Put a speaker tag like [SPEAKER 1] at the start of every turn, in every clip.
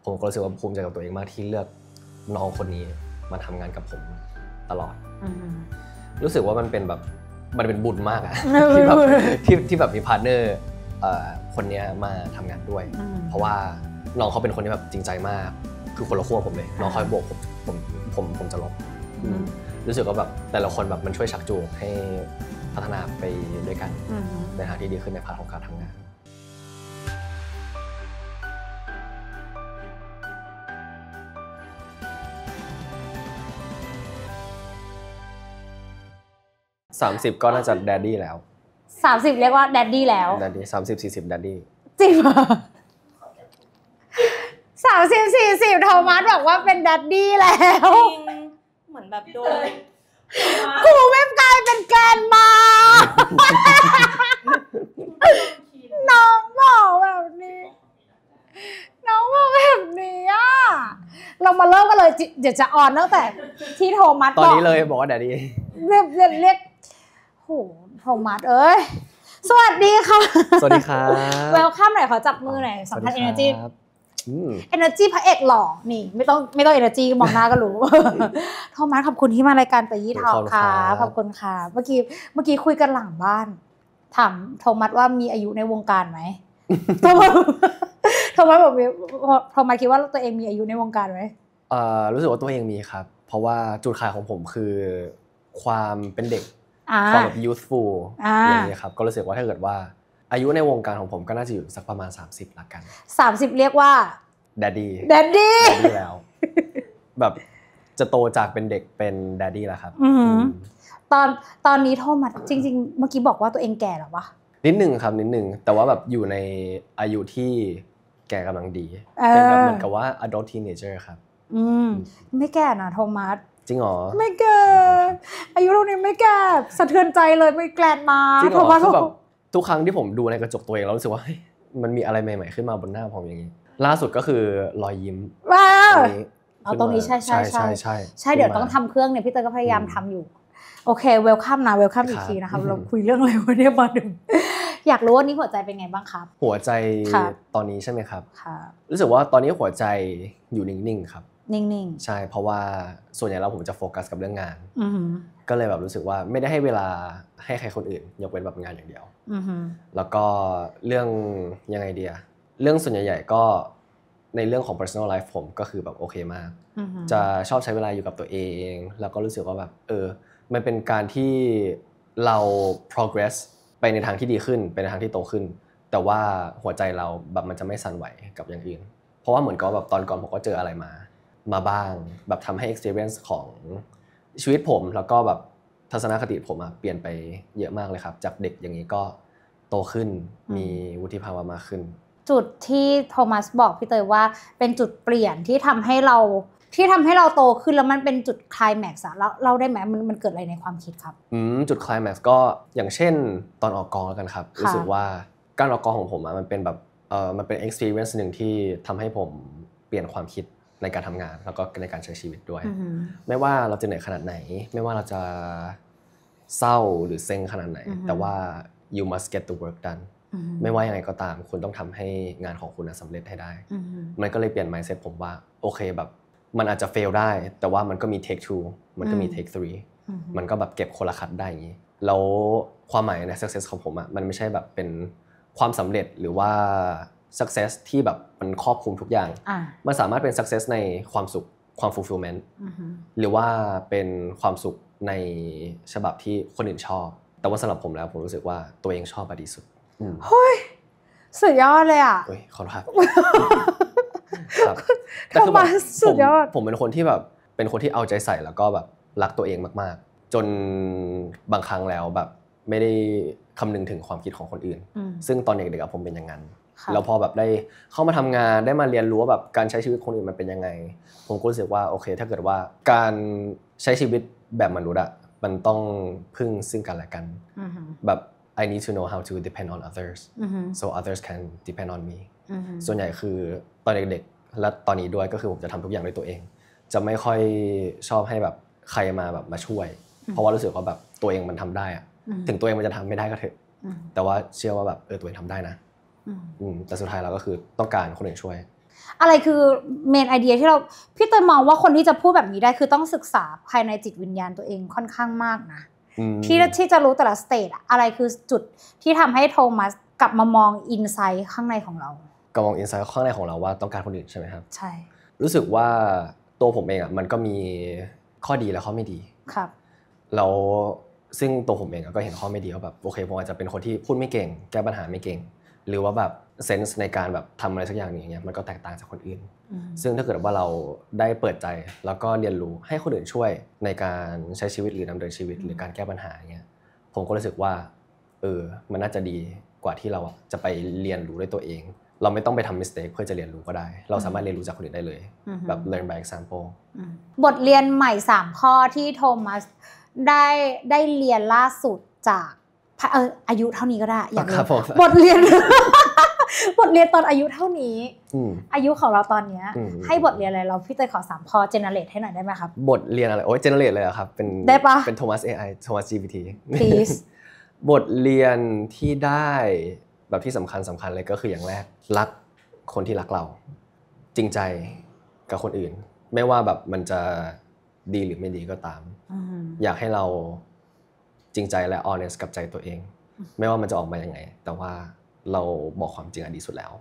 [SPEAKER 1] ผมก็รู้สึกว่าภูมิใจกับตัวเองมากที่เลือกน้องคนนี้มาทำงานกับผมตลอดรู้สึกว่ามันเป็นบุญมากอะที่แบบมีพาร์ทเนอร์คนนี้มาทำงานด้วยเพราะว่าน้องเขาเป็นคนที่แบบจริงใจมากคือคนละขั้วผมเลยน้องคอยโบกผมจะลบรู้สึกว่าแบบแต่ละคนแบบมันช่วยชักจูงให้พัฒนาไปด้วยกันในทางที่ดีขึ้นในพาร์ทของการทำงาน30ก็น่าจะแดดดี้แล้ว
[SPEAKER 2] 30เรียกว่าแดดดี้แล้ว
[SPEAKER 1] แดดดี้30-40แดดดี้
[SPEAKER 2] จริงป่ะ30-40โทมัสบอกว่าเป็นแดดดี้แล้ว
[SPEAKER 3] เหมือนแบบโดน
[SPEAKER 2] กูไม่กลายเป็นแกนมาน้องบอกแบบนี้อ่ะเรามาเริ่มกันเลยเดี๋ยวจะออนตั้งแต่ที่โทมัส
[SPEAKER 1] ตอนนี้เลยบอกว่าแดดดี้
[SPEAKER 2] เรียกโหโทมัสเอ้ยสวัสดีค่ะ
[SPEAKER 1] สวัสดีครับ
[SPEAKER 2] เวลคัมหน่อยขอจับมือหน่อยสัมภาษณ์ energy พระเอกหล่อนี่ไม่ต้อง energy มองหน้าก็รู้โทมัสขอบคุณที่มารายการแต่ยี่ทอกค่ะขอบคุณค่ะเมื่อกี้คุยกันหลังบ้านถามโทมัสว่ามีอายุในวงการไหมโทมัสบอกโทมัสคิดว่าตัวเองมีอายุในวงการไหม
[SPEAKER 1] รู้สึกว่าตัวเองมีครับเพราะว่าจุดขายของผมคือความเป็นเด็กความแบบ youthful อย่างนี้ครับก็รู้สึกว่าถ้าเกิดว่าอายุในวงการของผมก็น่าจะอยู่สักประมาณ30ละกัน
[SPEAKER 2] 30เรียกว่า
[SPEAKER 1] daddy แล้วแบบจะโตจากเป็นเด็กเป็น daddy แล้วครับ
[SPEAKER 2] ตอนนี้โทมัสจริงๆเมื่อกี้บอกว่าตัวเองแก่หรอวะ
[SPEAKER 1] นิดนึงครับนิดนึงแต่ว่าแบบอยู่ในอายุที่แก่กำลังดีเป็นแบบเหมือนกับว่า adult teenager ครับ
[SPEAKER 2] ไม่แก่นะโทมัส
[SPEAKER 1] จริงหรอ
[SPEAKER 2] ไม่แก่อายุเท่านี้ไม่แก่สะเทือนใจเลยไม่แกลนมา
[SPEAKER 1] จริงหรอคือแบบทุกครั้งที่ผมดูในกระจกตัวเองแล้วรู้สึกว่ามันมีอะไรใหม่ๆขึ้นมาบนหน้าผมอย่างนี้ล่าสุดก็คือรอยยิ้ม
[SPEAKER 2] ว้าวตรงนี้ใช่เดี๋ยวต้องทำเครื่องเนี่ยพี่เตยก็พยายามทำอยู่โอเคเวลคัมอีกทีนะคะเราคุยเรื่องอะไรวันนี้มาถึงอยากรู้ว่านี่หัวใจเป็นไงบ้างครับ
[SPEAKER 1] หัวใจตอนนี้ใช่ไหมครับรู้สึกว่าตอนนี้หัวใจอยู่นิ่งๆครับ
[SPEAKER 2] นิ่ง
[SPEAKER 1] ๆใช่เพราะว่าส่วนใหญ่แล้วผมจะโฟกัสกับเรื่องงานก็เลยแบบรู้สึกว่าไม่ได้ให้เวลาให้ใครคนอื่นยกเว้นแบบงานอย่างเดียวแล้วก็เรื่องยังไงเดียเรื่องส่วนใหญ่ๆก็ในเรื่องของ personal life ผมก็คือแบบโอเคมากจะชอบใช้เวลาอยู่กับตัวเองแล้วก็รู้สึกว่าแบบมันเป็นการที่เรา progress ไปในทางที่ดีขึ้นไปในทางที่โตขึ้นแต่ว่าหัวใจเราแบบมันจะไม่สั่นไหวกับอย่างอื่นเพราะว่าเหมือนกับแบบตอนก่อนผมก็เจออะไรมาบ้างแบบทำให้ experience ของชีวิตผมแล้วก็แบบทัศนคติผมเปลี่ยนไปเยอะมากเลยครับจากเด็กอย่างนี้ก็โตขึ้นมีวุฒิภาวะมากขึ้น
[SPEAKER 2] จุดที่โทมัสบอกพี่เตยว่าเป็นจุดเปลี่ยนที่ทำให้เราโตขึ้นแล้วมันเป็นจุดไคลแม็กซ์เราได้ไหมมันเกิดอะไรในความคิดครับ
[SPEAKER 1] จุดไคลแม็กซ์ก็อย่างเช่นตอนออกกองแล้วกันครับรู้สึกว่าการออกกองของผมมันเป็นแบบมันเป็น experience นึงที่ทำให้ผมเปลี่ยนความคิดในการทำงานแล้วก็ในการใช้ชีวิตด้วยไม่ว่าเราจะเหนื่อยขนาดไหนไม่ว่าเราจะเศร้าหรือเซ็งขนาดไหนแต่ว่า you must get the work done ไม่ว่ายังไงก็ตามคุณต้องทำให้งานของคุณสำเร็จให้ได้มันก็เลยเปลี่ยน mindset ผมว่าโอเคแบบมันอาจจะ fail ได้แต่ว่ามันก็มี take 2มันก็มี take 3มันก็แบบเก็บคนละคัดได้อย่างนี้แล้วความหมายใน success ของผมมันไม่ใช่แบบเป็นความสำเร็จหรือว่า success ที่แบบมันครอบคลุมทุกอย่างมันสามารถเป็น success ในความสุขความ fulfillment หรือว่าเป็นความสุขในฉบับที่คนอื่นชอบแต่ว่าสำหรับผมแล้วผมรู้สึกว่าตัวเองชอบดีสุด
[SPEAKER 2] เฮ้ยสุดยอดเลยอ่ะ
[SPEAKER 1] ขอบคุณครับแต่คือแบบผมเป็นคนที่แบบเป็นคนที่เอาใจใส่แล้วก็แบบรักตัวเองมากๆจนบางครั้งแล้วแบบไม่ได้คำนึงถึงความคิดของคนอื่นซึ่งตอนเด็กๆผมเป็นอย่างนั้นแล้วพอแบบได้เข้ามาทำงานได้มาเรียนรู้ว่าแบบการใช้ชีวิตคนอื่นมันเป็นยังไงผมก็รู้สึกว่าโอเคถ้าเกิดว่าการใช้ชีวิตแบบมนุษย์มันต้องพึ่งซึ่งกันและกันแบบ I need to know how to depend on others so others can depend on me ส่วนใหญ่คือตอนเด็กๆและตอนนี้ด้วยก็คือผมจะทำทุกอย่างด้วยตัวเองจะไม่ค่อยชอบให้แบบใครมาแบบมาช่วยเพราะว่ารู้สึกว่าแบบตัวเองมันทำได้ถึงตัวเองมันจะทำไม่ได้ก็เถอะแต่ว่าเชื่อว่าแบบตัวเองทำได้นะแต่สุดท้ายเราก็คือต้องการคนอื่นช่วย
[SPEAKER 2] อะไรคือเมนไอเดียที่เราพี่เตยมองว่าคนที่จะพูดแบบนี้ได้คือต้องศึกษาภายในจิตวิญญาณตัวเองค่อนข้างมากนะที่จะรู้แต่ละสเตจอะไรคือจุดที่ทำให้โทมัสกลับมามองอินไซต์ข้างในของเรา
[SPEAKER 1] ก็มองอินไซต์ข้างในของเราว่าต้องการคนอื่นใช่ไหมครับ
[SPEAKER 2] ใช่
[SPEAKER 1] รู้สึกว่าตัวผมเองมันก็มีข้อดีและข้อไม่ดี
[SPEAKER 2] ครับ
[SPEAKER 1] แล้วซึ่งตัวผมเองก็เห็นข้อไม่ดีว่าแบบโอเคผมอาจจะเป็นคนที่พูดไม่เก่งแก้ปัญหาไม่เก่งหรือว่าแบบเซนส์ในการแบบทำอะไรสักอย่างอย่างเงี้ยมันก็แตกต่างจากคนอื่นซึ่งถ้าเกิดว่าเราได้เปิดใจแล้วก็เรียนรู้ให้คนอื่นช่วยในการใช้ชีวิตหรือดำเนินชีวิตหรือการแก้ปัญหาเงี้ยผมก็รู้สึกว่ามันน่าจะดีกว่าที่เราจะไปเรียนรู้ด้วยตัวเองเราไม่ต้องไปทำ mistake เพื่อจะเรียนรู้ก็ได้เราสามารถเรียนรู้จากคนอื่นได้เลยแบบ learn by example
[SPEAKER 2] บทเรียนใหม่3ข้อที่โทมัสได้เรียนล่าสุดจากอายุเท่านี้ก็ได้อยากรู้บทเรียน บทเรียนตอนอายุเท่านี้อายุของเราตอนนี้ให้บทเรียนอะไรเราพี่เตยขอ3ข้อ generate ให้หน่อยได้ไหมครับ
[SPEAKER 1] บทเรียนอะไรโอ้ย generate เลยเหรอครับเป็น
[SPEAKER 2] ได้ปะ
[SPEAKER 1] เป็น Thomas AI Thomas GPT
[SPEAKER 2] please
[SPEAKER 1] บทเรียนที่ได้แบบที่สำคัญเลยก็คืออย่างแรกรักคนที่รักเราจริงใจกับคนอื่นไม่ว่าแบบมันจะดีหรือไม่ดีก็ตามอยากให้เราจริงใจและ honest กับใจตัวเองไม่ว่ามันจะออกมายังไงแต่ว่าเราบอกความจริงดีสุดแล้ว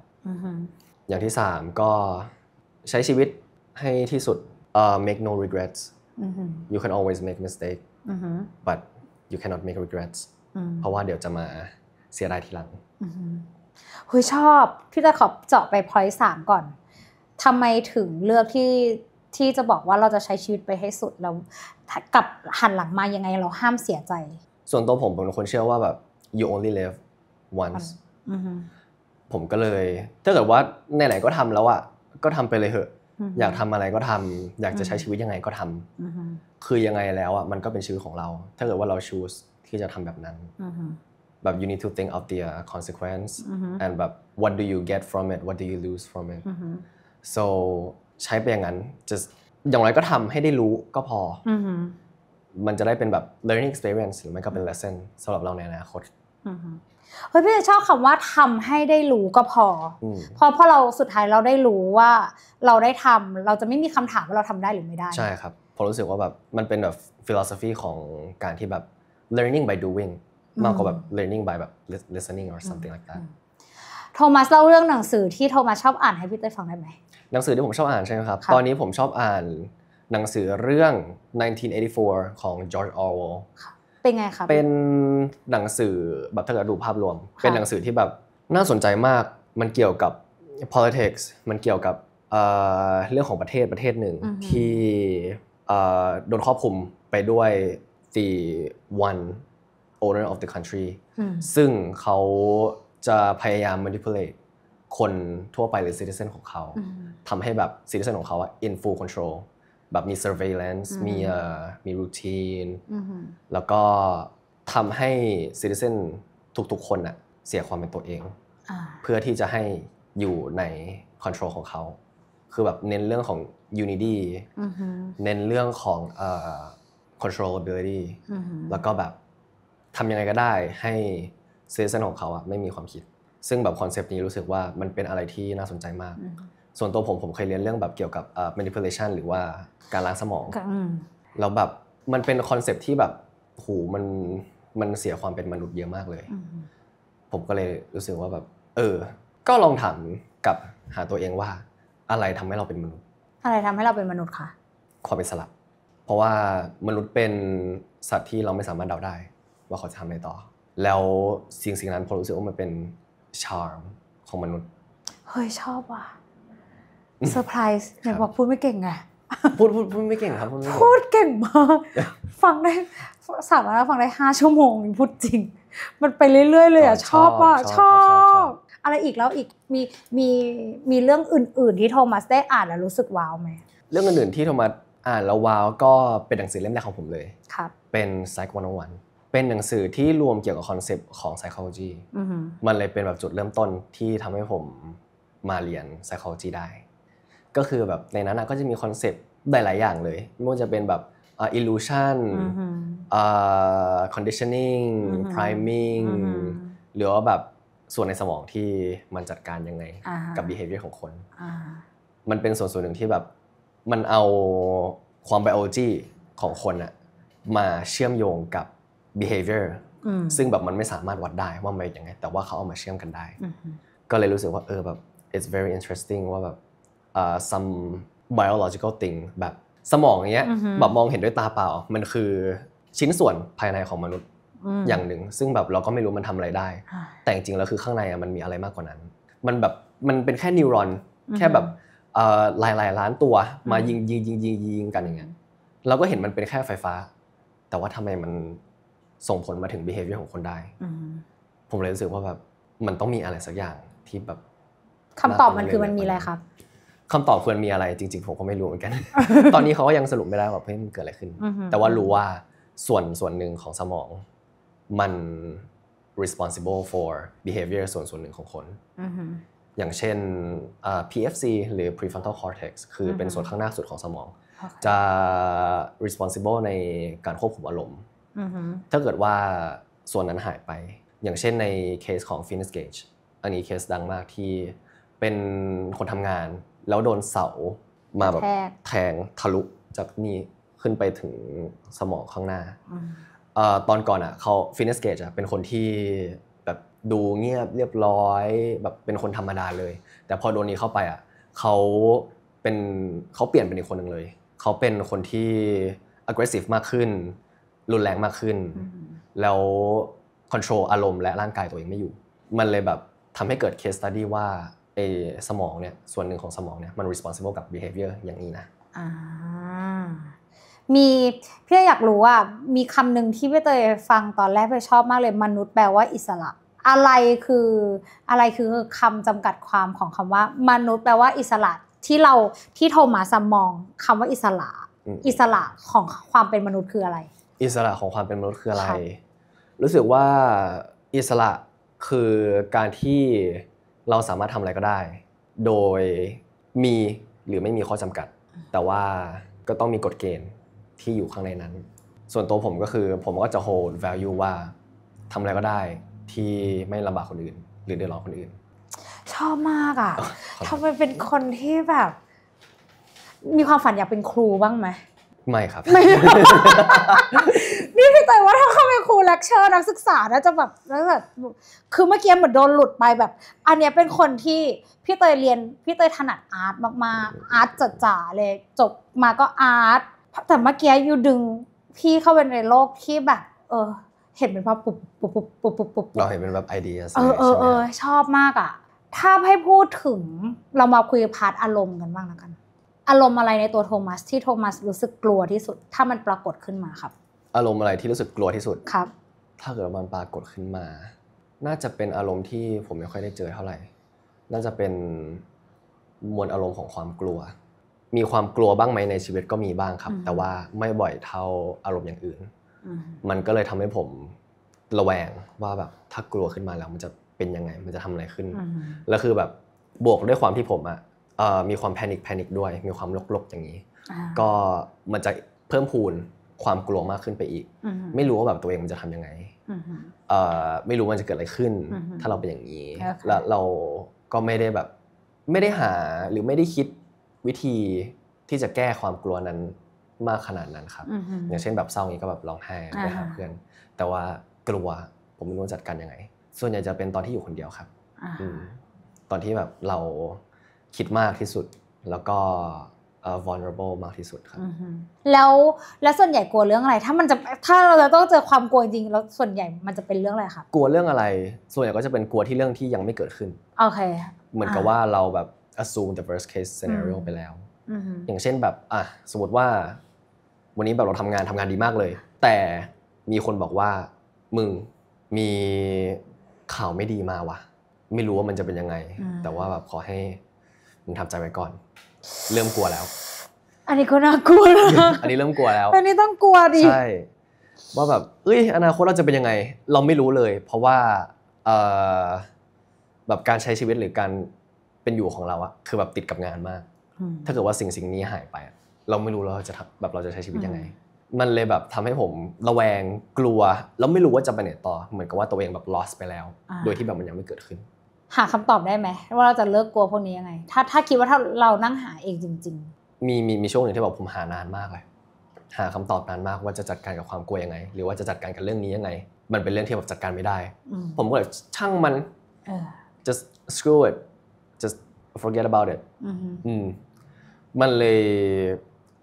[SPEAKER 1] อย่างที่3ก็ใช้ชีวิตให้ที่สุดmake no regrets you can always make mistake but you cannot make regrets เพราะว่าเดี๋ยวจะมาเสียดายทีหลัง
[SPEAKER 2] เฮ้ยชอบพี่จะขอเจาะไป point 3ก่อนทำไมถึงเลือกที่จะบอกว่าเราจะใช้ชีวิตไปให้สุดแล้วกับหันหลังมายังไงเราห้ามเสียใจ
[SPEAKER 1] ส่วนตัวผมเป็นคนเชื่อว่าแบบ you only live once ผมก็เลยถ้าเกิดว่าไหนๆก็ทำแล้วก็ทำไปเลยเหอะอยากทำอะไรก็ทำอยากจะใช้ชีวิตยังไงก็ทำคือยังไงแล้วมันก็เป็นชีวิตของเราถ้าเกิดว่าเรา choose ที่จะทำแบบนั้นแบบ you need to think of the consequence and แบบ what do you get from it what do you lose from it so ใช้ไปอย่างนั้น just อย่างไรก็ทำให้ได้รู้ก็พอมันจะได้เป็นแบบ learning experience หรือไม่ก็เป็น lesson สำหรับเราในอนาคต
[SPEAKER 2] เฮ้ยพี่ชอบคำว่าทำให้ได้รู้ก็พอเพราะเราสุดท้ายเราได้รู้ว่าเราได้ทำเราจะไม่มีคำถามว่าเราทำได้หรือไม่ได้
[SPEAKER 1] ใช่ครับผมรู้สึกว่าแบบมันเป็นแบบ philosophy ของการที่แบบ learning by doing มากกว่าแบบ learning by แบบ listening or something like that
[SPEAKER 2] โทมัสเล่าเรื่องหนังสือที่โทมัสชอบอ่านให้พี่เต้ยฟังได้ไหม
[SPEAKER 1] หนังสือที่ผมชอบอ่านใช่ไหมครับตอนนี้ผมชอบอ่านหนังสือเรื่อง 1984 ของ George Orwell
[SPEAKER 2] เป็นไงครับ
[SPEAKER 1] เป็นหนังสือแบบถ้าเกิดดูภาพรวมเป็นหนังสือที่แบบน่าสนใจมากมันเกี่ยวกับ politics มันเกี่ยวกับเรื่องของประเทศหนึ่งที่โดนครอบคลุมไปด้วย the one owner of the country ซึ่งเขาจะพยายาม manipulate คนทั่วไปหรือ citizen ของเขาทำให้แบบ citizen ของเขา in full control แบบมี surveillance มี routine แล้วก็ทำให้ citizen ทุกๆคนเสียความเป็นตัวเองเพื่อที่จะให้อยู่ใน control ของเขาคือแบบเน้นเรื่องของ unity เน้นเรื่องของ controllability แล้วก็แบบทำยังไงก็ได้ให้ citizen ของเขาไม่มีความคิดซึ่งแบบคอนเซปต์นี้รู้สึกว่ามันเป็นอะไรที่น่าสนใจมากส่วนตัวผมเคยเรียนเรื่องแบบเกี่ยวกับmanipulation หรือว่าการล้างสมองแล้วแบบมันเป็นคอนเซปต์ที่แบบโหมันเสียความเป็นมนุษย์เยอะมากเลยผมก็เลยรู้สึกว่าแบบก็ลองถามกับหาตัวเองว่าอะไรทำให้เราเป็นมนุษย์
[SPEAKER 2] อะไรทำให้เราเป็นมนุษย์คะ
[SPEAKER 1] ความเป็นอิสระเพราะว่ามนุษย์เป็นสัตว์ที่เราไม่สามารถเดาได้ว่าเขาจะทำอะไรต่อแล้วสิ่งนั้นผมรู้สึกว่ามันเป็นcharm ของมนุษย์
[SPEAKER 2] เฮ้ยชอบว่ะเซอร์ไพรส์ไหนบอกพูดไม่เก่งไง
[SPEAKER 1] พูดไม่เก่งครับ
[SPEAKER 2] พูดเก่งมากฟังได้สามารถฟังได้5ชั่วโมงพูดจริงมันไปเรื่อยๆเลยชอบว่ะชอบอะไรอีกแล้วอีกมีเรื่องอื่นๆที่โทมัสได้อ่านแล้วรู้สึกว้าวไหม
[SPEAKER 1] เรื่องอื่นๆที่โทมัสอ่านแล้วว้าวก็เป็นหนังสือเล่มแรกของผมเลย
[SPEAKER 2] ครับ
[SPEAKER 1] เป็น Psych 101เป็นหนังสือที่รวมเกี่ยวกับคอนเซปต์ของ psychology มันเลยเป็นแบบจุดเริ่มต้นที่ทำให้ผมมาเรียน psychology ได้ก็คือแบบในนั้นก็จะมีคอนเซปต์หลายๆอย่างเลยไม่ว่าจะเป็นแบบ illusion conditioning priming หรือว่าแบบส่วนในสมองที่มันจัดการยังไงกับ behavior ของคน มันเป็นส่วนหนึ่งที่แบบมันเอาความ biology ของคนอะมาเชื่อมโยงกับ behavior ซึ่งแบบมันไม่สามารถวัดได้ว่ามันเป็นยังไงแต่ว่าเขาเอามาเชื่อมกันได้ก็เลยรู้สึกว่าแบบ it's very interesting ว่าแบบsome biological thing แบบสมองเงี้ยแบบมองเห็นด้วยตาเปล่ามันคือชิ้นส่วนภายในของมนุษย์อย่างหนึ่งซึ่งแบบเราก็ไม่รู้มันทำอะไรได้แต่จริงๆแล้วคือข้างในมันมีอะไรมากกว่านั้นมันแบบมันเป็นแค่นิวรอนแค่แบบหลายล้านตัวมายิงกันอย่างเงี้ยเราก็เห็นมันเป็นแค่ไฟฟ้าแต่ว่าทำไมมันส่งผลมาถึง behavior ของคนได้ผมเลยรู้สึกว่าแบบมันต้องมีอะไรสักอย่างที่แบบ
[SPEAKER 2] คำตอบมันคือมันมีอะไรครับ
[SPEAKER 1] คำตอบควรมีอะไรจริงๆผมก็ไม่รู้เหมือนกัน ตอนนี้เขาก็ยังสรุปไม่ได้ว่าเฮ้ยมันเกิดอะไรขึ้นแต่ว่ารู้ว่าส่วนหนึ่งของสมองมัน responsible for behavior ส่วนหนึ่งของคนอย่างเช่นPFC หรือ prefrontal cortex คือเป็นส่วนข้างหน้าสุดของสมองจะ responsible ในการควบคุมอารมณ์ถ้าเกิดว่าส่วนนั้นหายไปอย่างเช่นในเคสของ Phoenix Gage อันนี้เคสดังมากที่เป็นคนทำงานแล้วโดนเสามาแบบแทงทะลุจากนี่ขึ้นไปถึงสมองข้างหน้าตอนก่อนเขา Phoenix Gage เป็นคนที่แบบดูเงียบเรียบร้อยแบบเป็นคนธรรมดาเลยแต่พอโดนนี้เข้าไปเขาเปลี่ยนเป็นอีกคนนึงเลยเขาเป็นคนที่ aggressive มากขึ้นรุนแรงมากขึ้นแล้ว control อารมณ์และร่างกายตัวเองไม่อยู่มันเลยแบบทำให้เกิด case study ว่าสมองเนี่ยส่วนหนึ่งของสมองเนี่ยมัน responsible กับ behavior อย่างนี้นะ
[SPEAKER 2] มีพี่อยากรู้ว่ามีคำหนึ่งที่พี่เตยฟังตอนแรกพี่ชอบมากเลยมนุษย์แปลว่าอิสระอะไรคือคำจำกัดความของคำว่ามนุษย์แปลว่าอิสระที่โทมัสมองคำว่าอิสระของความเป็นมนุษย์คืออะไร
[SPEAKER 1] อิสระของความเป็นมนุษย์คืออะไรรู้สึกว่าอิสระคือการที่เราสามารถทำอะไรก็ได้โดยมีหรือไม่มีข้อจำกัดแต่ว่าก็ต้องมีกฎเกณฑ์ที่อยู่ข้างในนั้นส่วนตัวผมก็คือผมก็จะ hold value ว่าทำอะไรก็ได้ที่ไม่ลำบากคนอื่นหรือเดือดร้อนคนอื่น
[SPEAKER 2] ชอบมากทำไมเป็นคนที่แบบมีความฝันอยากเป็นครูบ้างไหม
[SPEAKER 1] ไม่ครับ
[SPEAKER 2] นี่พี่เตยว่าถ้าเข้าไปครูเลคเชอร์นักศึกษาน่าจะแบบคือเมื่อกี้เหมือนโดนหลุดไปแบบอันนี้เป็นคนที่พี่เตยถนัดอาร์ตมากๆอาร์ตจ๋าๆเลยจบมาก็อาร์ตแต่เมื่อกี้อยู่ดึงพี่เข้าไปในโลกที่แบบเห็นเป็นภาพปุ๊บ
[SPEAKER 1] เราเห็นเป็นแบบไอเดีย
[SPEAKER 2] ชอบมากถ้าให้พูดถึงเรามาคุยพาร์ทอารมณ์กันบ้างแล้วกันอารมณ์อะไรในตัวโทมัสที่โทมัสรู้สึกกลัวที่สุดถ้ามันปรากฏขึ้นมาครับ
[SPEAKER 1] อารมณ์อะไรที่รู้สึกกลัวที่สุด
[SPEAKER 2] ครับ
[SPEAKER 1] ถ้าเกิดมันปรากฏขึ้นมาน่าจะเป็นอารมณ์ที่ผมไม่ค่อยได้เจอเท่าไหร่น่าจะเป็นมวลอารมณ์ของความกลัวมีความกลัวบ้างไหมในชีวิตก็มีบ้างครับแต่ว่าไม่บ่อยเท่าอารมณ์อย่างอื่นมันก็เลยทำให้ผมระแวงว่าแบบถ้ากลัวขึ้นมาแล้วมันจะเป็นยังไงมันจะทำอะไรขึ้นแล้วคือแบบบวกด้วยความที่ผมมีความแพนิคด้วยมีความลกๆอย่างนี้ก็มันจะเพิ่มพูนความกลัวมากขึ้นไปอีกไม่รู้ว่าแบบตัวเองมันจะทำยังไงไม่รู้มันจะเกิดอะไรขึ้นถ้าเราเป็นอย่างนี้แล้วเราก็ไม่ได้หาหรือไม่ได้คิดวิธีที่จะแก้ความกลัวนั้นมากขนาดนั้นครับอย่างเช่นแบบเศร้าอย่างนี้ก็แบบร้องไห้ไปหาเพื่อนแต่ว่ากลัวผมไม่รู้จัดการยังไงส่วนใหญ่จะเป็นตอนที่อยู่คนเดียวครับตอนที่แบบเราคิดมากที่สุดแล้วก็vulnerable มากที่สุดครับ
[SPEAKER 2] แล้วส่วนใหญ่กลัวเรื่องอะไรถ้าเราจะต้องเจอความกลัวจริงแล้วส่วนใหญ่มันจะเป็นเรื่องอะไรครับ
[SPEAKER 1] กลัวเรื่องอะไรส่วนใหญ่ก็จะเป็นกลัวที่เรื่องที่ยังไม่เกิดขึ้น
[SPEAKER 2] โอเค
[SPEAKER 1] เหมือนกับว่าเราแบบ assume the worst case scenario ไปแล้วอย่างเช่นแบบสมมติว่าวันนี้แบบเราทำงานดีมากเลยแต่มีคนบอกว่ามึงมีข่าวไม่ดีมาว่ะไม่รู้ว่ามันจะเป็นยังไงแต่ว่าแบบขอให้มึงทำใจไว้ก่อนเริ่มกลัวแล้ว
[SPEAKER 2] อันนี้ก็น่ากลัวนะ
[SPEAKER 1] อันนี้เริ่มกลัวแล้ว
[SPEAKER 2] อันนี้ต้องกลัวดิ
[SPEAKER 1] ใช่ว่าแบบอนาคตเราจะเป็นยังไงเราไม่รู้เลยเพราะว่าแบบการใช้ชีวิตหรือการเป็นอยู่ของเราคือแบบติดกับงานมากถ้าเกิดว่าสิ่งนี้หายไปเราไม่รู้เราจะใช้ชีวิตยังไงมันเลยแบบทำให้ผมระแวงกลัวแล้วไม่รู้ว่าจะไปไหนต่อเหมือนกับว่าตัวเองแบบ lost ไปแล้วโดยที่แบบมันยังไม่เกิดขึ้น
[SPEAKER 2] หาคำตอบได้ไหมว่าเราจะเลิกกลัวพวกนี้ยังไงถ้าคิดว่าถ้าเรานั่งหาเองจริง
[SPEAKER 1] ๆมีช่วงหนึ่งที่แบบผมหานานมากเลยหาคำตอบนานมากว่าจะจัดการกับความกลัวยังไงหรือว่าจะจัดการกับเรื่องนี้ยังไงมันเป็นเรื่องที่แบบจัดการไม่ได้ผมก็เลยช่างมันjust screw it just forget about it มันเลย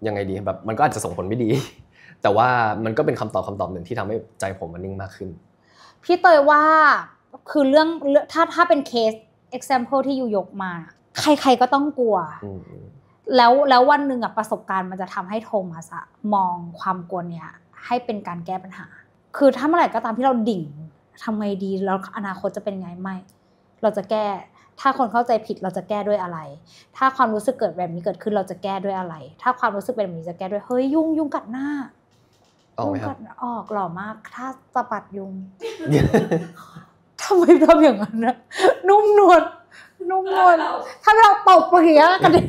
[SPEAKER 1] ยังไงดีแบบมันก็อาจจะส่งผลไม่ดีแต่ว่ามันก็เป็นคำตอบหนึ่งที่ทำให้ใจผมมันนิ่งมากขึ้น
[SPEAKER 2] พี่เตยว่าคือเรื่องถ้าเป็นเคส example ที่อยู่ยกมาใครๆก็ต้องกลัวแล้ววันหนึ่งประสบการณ์มันจะทำให้โทมัสมองความกลัวเนี่ยให้เป็นการแก้ปัญหาคือถ้าเมื่อไหร่ก็ตามที่เราดิ่งทำไงดีแล้วอนาคตจะเป็นไงไม่เราจะแก้ถ้าคนเข้าใจผิดเราจะแก้ด้วยอะไรถ้าความรู้สึกเกิดแบบนี้เกิดขึ้นเราจะแก้ด้วยอะไรถ้าความรู้สึกเป็นแบบนี้จะแก้ด้วยเฮ้ยยุงกัดหน้า
[SPEAKER 1] ยุงกัด
[SPEAKER 2] ออกหล่อมากถ้าจะปัดยุง ทำไมทำอย่างนั้นนะนุ่มนวลถ้าเราตบไปอย่างเงี้ยกันดิ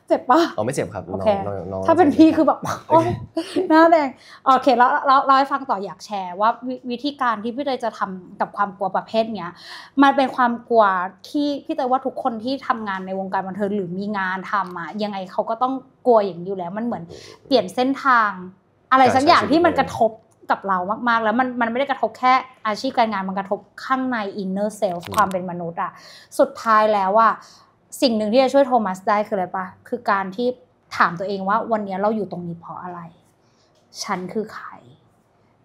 [SPEAKER 2] เจ็บปะ
[SPEAKER 1] ไม่เจ็บครับ
[SPEAKER 2] น้องถ้าเป็นพี่คือแบบหน้าแดงโอเคแล้วเราให้ฟังต่ออยากแชร์ว่าวิธีการที่พี่เตยจะทำกับความกลัวประเภทเนี้ยมันเป็นความกลัวที่พี่เตยว่าทุกคนที่ทำงานในวงการบันเทิงหรือมีงานทำยังไงเขาก็ต้องกลัวอย่างอยู่แล้วมันเหมือนเปลี่ยนเส้นทางอะไรสักอย่างที่มันกระทบกับเรามากๆแล้วมันไม่ได้กระทบแค่อาชีพการงานมันกระทบข้างใน inner self ความเป็นมนุษย์สุดท้ายแล้วสิ่งหนึ่งที่จะช่วยโทมัสได้คืออะไรปะคือการที่ถามตัวเองว่าวันนี้เราอยู่ตรงนี้เพราะอะไรฉันคือใคร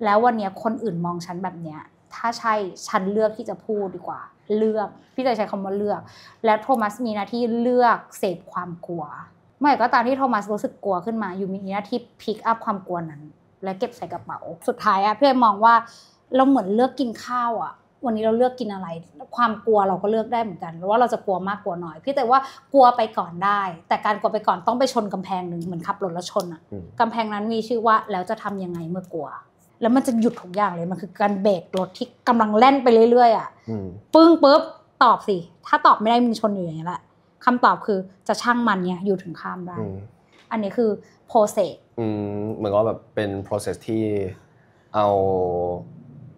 [SPEAKER 2] แล้ววันนี้คนอื่นมองฉันแบบเนี้ยถ้าใช่ฉันเลือกที่จะพูดดีกว่าเลือกพี่จะใช้คำว่าเลือกและโทมัสมีหน้าที่เลือกเสพความกลัวเมื่อไหร่ก็ตามที่โทมัสรู้สึกกลัวขึ้นมาอยู่มีหน้าที่พิกอัพความกลัวนั้นและเก็บใส่กระเป๋าสุดท้ายพี่มองว่าเราเหมือนเลือกกินข้าววันนี้เราเลือกกินอะไรความกลัวเราก็เลือกได้เหมือนกันว่าเราจะกลัวมากกลัวน้อยพี่แต่ว่ากลัวไปก่อนได้แต่การกลัวไปก่อนต้องไปชนกำแพงนึงเหมือนขับรถแล้วชนกำแพงนั้นมีชื่อว่าแล้วจะทำยังไงเมื่อกลัวแล้วมันจะหยุดทุกอย่างเลยมันคือการเบรกรถที่กำลังแล่นไปเรื่อยๆปึ้งปุ๊บตอบสิถ้าตอบไม่ได้มึงชนอยู่อย่างนี้แหละคำตอบคือจะช่างมันเนี่ยอยู่ถึงข้ามได้อันนี้คือ process
[SPEAKER 1] เหมือนว่าแบบเป็น process ที่เอา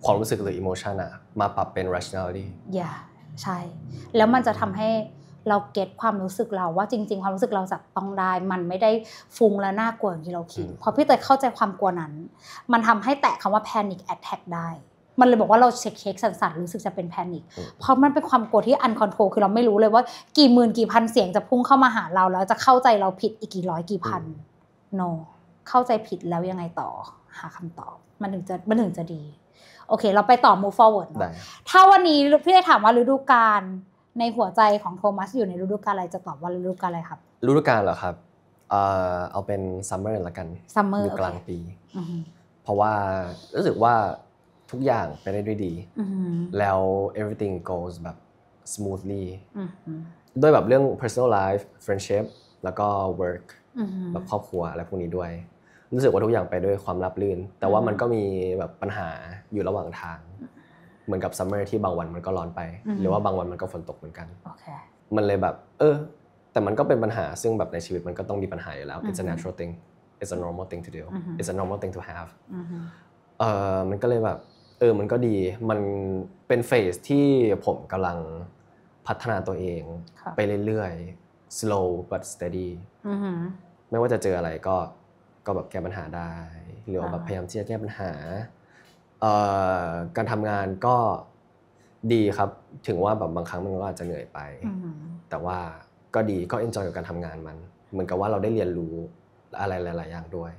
[SPEAKER 1] ความรู้สึกหรือ emotion มาปรับเป็น rationality
[SPEAKER 2] ใช่แล้วมันจะทำให้เราเก็ตความรู้สึกเราว่าจริงๆความรู้สึกเราจับต้องได้มันไม่ได้ฟุ้งและน่ากลัวอย่างที่เราคิดพอพี่เตยเข้าใจความกลัวนั้นมันทำให้แตะคำว่า panic attack ได้มันเลยบอกว่าเราเช็คสั่นๆรู้สึกจะเป็น panic เพราะมันเป็นความกลัวที่ uncontrol คือเราไม่รู้เลยว่ากี่หมื่นกี่พันเสียงจะพุ่งเข้ามาหาเราแล้วจะเข้าใจเราผิดอีกกี่ร้อยกี่พัน no เข้าใจผิดแล้วยังไงต่อหาคำตอบมันถึงจะดีโอเคเราไปต่อ move forward ถ้าวันนี้พี่ได้ถามว่าฤดูกาลในหัวใจของโทมัสอยู่ในฤดูกาลอะไรจะตอบว่าฤดูกาลอะไรครับ
[SPEAKER 1] ฤดูกาลเหรอครับเอาเป็น summer ละกัน
[SPEAKER 2] summer
[SPEAKER 1] อยู่กลางปีเพราะว่ารู้สึกว่าทุกอย่างไปได้ด้วยดีแล้ว everything goes แบบ smoothly ด้วยแบบเรื่อง personal life friendship แล้วก็ work แบบครอบครัวอะไรพวกนี้ด้วยรู้สึกว่าทุกอย่างไปด้วยความราบรื่นแต่ว่ามันก็มีแบบปัญหาอยู่ระหว่างทางเหมือนกับซัมเมอร์ที่บางวันมันก็ร้อนไปหรือว่าบางวันมันก็ฝนตกเหมือนกันมันเลยแบบแต่มันก็เป็นปัญหาซึ่งแบบในชีวิตมันก็ต้องมีปัญหาอยู่แล้ว it's a natural thing it's a normal thing to do it's a normal thing to have มันก็เลยแบบมันก็ดีมันเป็นเฟสที่ผมกำลังพัฒนาตัวเองไปเรื่อยๆ slow but steady ไม่ว่าจะเจออะไรก็แบบแก้ปัญหาได้หรือว่าแบบพยายามที่จะแก้ปัญหาการทำงานก็ดีครับถึงว่าแบบบางครั้งมันก็อาจจะเหนื่อยไปแต่ว่าก็ดีก็ enjoy กับการทำงานมันเหมือนกับว่าเราได้เรียนรู้อะไรหลายๆอย่างด้วย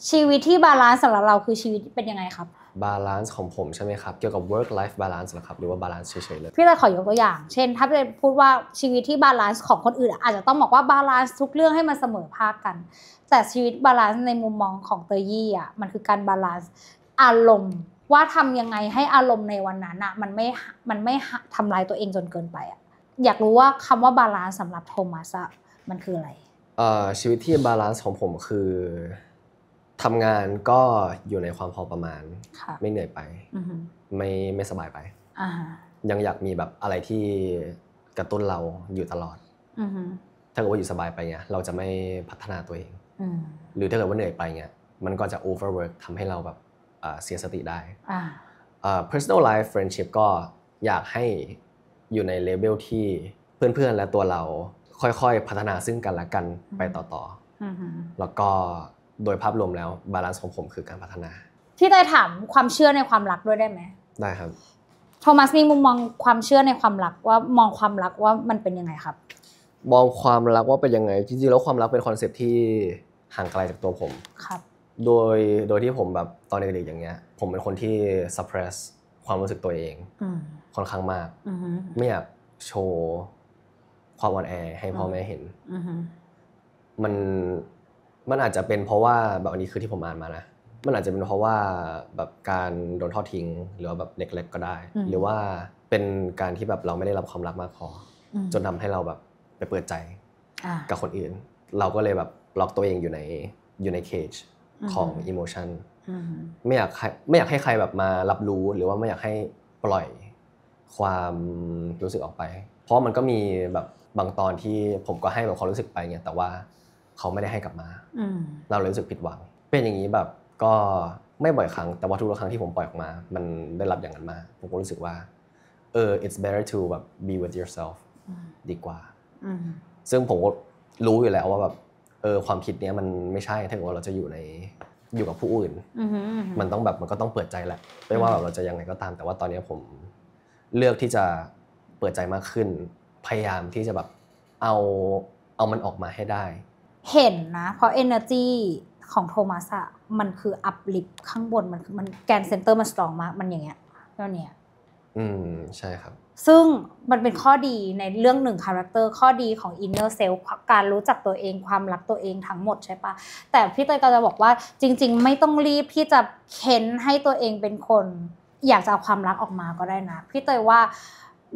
[SPEAKER 2] ชีวิตที่บาลานซ์สำหรับเราคือชีวิตเป็นยังไงครับ
[SPEAKER 1] บาลานซ์ของผมใช่ไหมครับเกี่ยวกับ work life balance หรอครับหรือว่าบาลานซ์เฉยๆเลย
[SPEAKER 2] พี่เลยขอยกตัวอย่างเช่นถ้าพี่เลยพูดว่าชีวิตที่บาลานซ์ของคนอื่นอาจจะต้องบอกว่าบาลานซ์ทุกเรื่องให้มันเสมอภาคกันแต่ชีวิตบาลานซ์ในมุมมองของเตยี่มันคือการบาลานซ์อารมณ์ว่าทำยังไงให้อารมณ์ในวันนั้นมันไม่ทำลายตัวเองจนเกินไปอยากรู้ว่าคำว่าบาลานซ์สำหรับโทมัสมันคืออะไร
[SPEAKER 1] ชีวิตที่บาลานซ์ของผมคือทำงานก็อยู่ในความพอประมาณไม่เหนื่อยไปไม่สบายไปยังอยากมีแบบอะไรที่กระตุ้นเราอยู่ตลอดถ้าเกิดว่าอยู่สบายไปเงี้ยเราจะไม่พัฒนาตัวเองหรือถ้าเกิดว่าเหนื่อยไปเงี้ยมันก็จะ overwork ทำให้เราแบบเสียสติได้personal life friendship ก็อยากให้ อยู่ในเลเวลที่เพื่อนๆและตัวเราค่อยๆพัฒนาซึ่งกันและกันไปต่อๆแล้วก็โดยภาพรวมแล้วบาลานซ์ของผมคือการพัฒนา
[SPEAKER 2] พี่เตยถามความเชื่อในความรักด้วยได้ไหม
[SPEAKER 1] ได้ครับ
[SPEAKER 2] โทมัสมีมุมมองความเชื่อในความรักว่ามองความรักว่ามันเป็นยังไงครับ
[SPEAKER 1] มองความรักว่าเป็นยังไงจริงๆแล้วความรักเป็นคอนเซ็ปต์ที่ห่างไกลจากตัวผม
[SPEAKER 2] ครับ
[SPEAKER 1] โดยที่ผมแบบตอนเด็กๆอย่างเงี้ยผมเป็นคนที่ suppress ความรู้สึกตัวเองค่อนข้างมากไม่อยากโชว์ความอ่อนแอให้พ่อแม่เห็นมันอาจจะเป็นเพราะว่าแบบอันนี้คือที่ผมอ่านมานะมันอาจจะเป็นเพราะว่าแบบการโดนทอดทิ้งหรือว่าแบบเล็กๆก็ได้หรือว่าเป็นการที่แบบเราไม่ได้รับความรักมากพอจนทำให้เราแบบไปเปิดใจกับคนอื่นเราก็เลยแบบล็อกตัวเองอยู่ในเคจของอิโมชันไม่อยากให้ใครแบบมารับรู้หรือว่าไม่อยากให้ปล่อยความรู้สึกออกไปเพราะมันก็มีแบบบางตอนที่ผมก็ให้แบบความรู้สึกไปเงี้ยแต่ว่าเขาไม่ได้ให้กลับมาเราเลยรู้สึกผิดหวังเป็นอย่างนี้แบบก็ไม่บ่อยครั้งแต่ว่าทุกครั้งที่ผมปล่อยออกมามันได้รับอย่างนั้นมาผมก็รู้สึกว่าit's better to แบบ be with yourself ดีกว่าซึ่งผมก็รู้อยู่แล้วว่าแบบความคิดนี้มันไม่ใช่ถ้าเกิดว่าเราจะอยู่กับผู้อื่นมันต้องแบบมันก็ต้องเปิดใจแหละไม่ว่าแบบเราจะยังไงก็ตามแต่ว่าตอนนี้ผมเลือกที่จะเปิดใจมากขึ้นพยายามที่จะแบบเอามันออกมาให้ได้
[SPEAKER 2] เห็นนะเพราะ energy ของโทมัสอะมันคือ uplift ข้างบนมันแกนเซนเตอร์มัน strong มากมันอย่างเงี้ยแล้วเนี่ย
[SPEAKER 1] ใช่ครับ
[SPEAKER 2] ซึ่งมันเป็นข้อดีในเรื่องหนึ่งคาแรคเตอร์ข้อดีของ inner self การรู้จักตัวเองความรักตัวเองทั้งหมดใช่ปะแต่พี่เตยก็จะบอกว่าจริงๆไม่ต้องรีบที่จะเค้นให้ตัวเองเป็นคนอยากจะเอาความรักออกมาก็ได้นะพี่เตยว่า